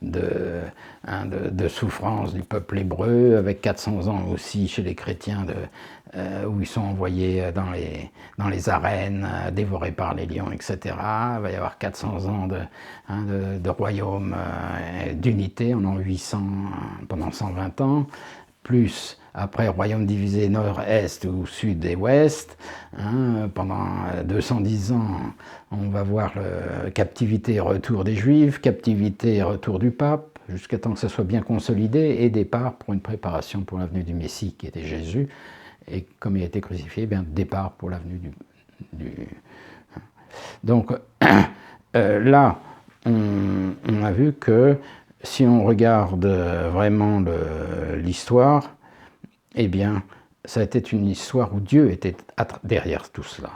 A: de souffrance du peuple hébreu, avec 400 ans aussi chez les chrétiens où ils sont envoyés dans les arènes, dévorés par les lions, etc. Il va y avoir 400 ans de royaume, d'unité en l'an 800 pendant 120 ans, plus après royaume divisé nord-est ou sud et ouest, pendant 210 ans, on va voir captivité et retour des Juifs, captivité et retour du pape, jusqu'à temps que ça soit bien consolidé, et départ pour une préparation pour l'avenue du Messie qui était Jésus, et comme il a été crucifié, bien départ pour l'avenue Donc là, on a vu que si on regarde vraiment l'histoire, eh bien, ça a été une histoire où Dieu était derrière tout cela.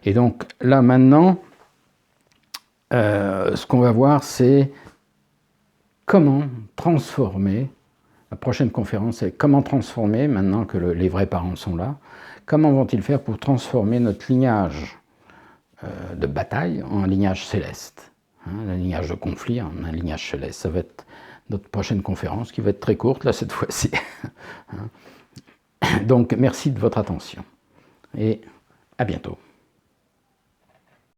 A: Et donc là maintenant, ce qu'on va voir, c'est comment transformer, la prochaine conférence, c'est comment transformer, maintenant que les vrais parents sont là, comment vont-ils faire pour transformer notre lignage de bataille en lignage céleste, un lignage de conflit en un lignage céleste. Ça va être notre prochaine conférence qui va être très courte là cette fois-ci. Donc merci de votre attention et à bientôt.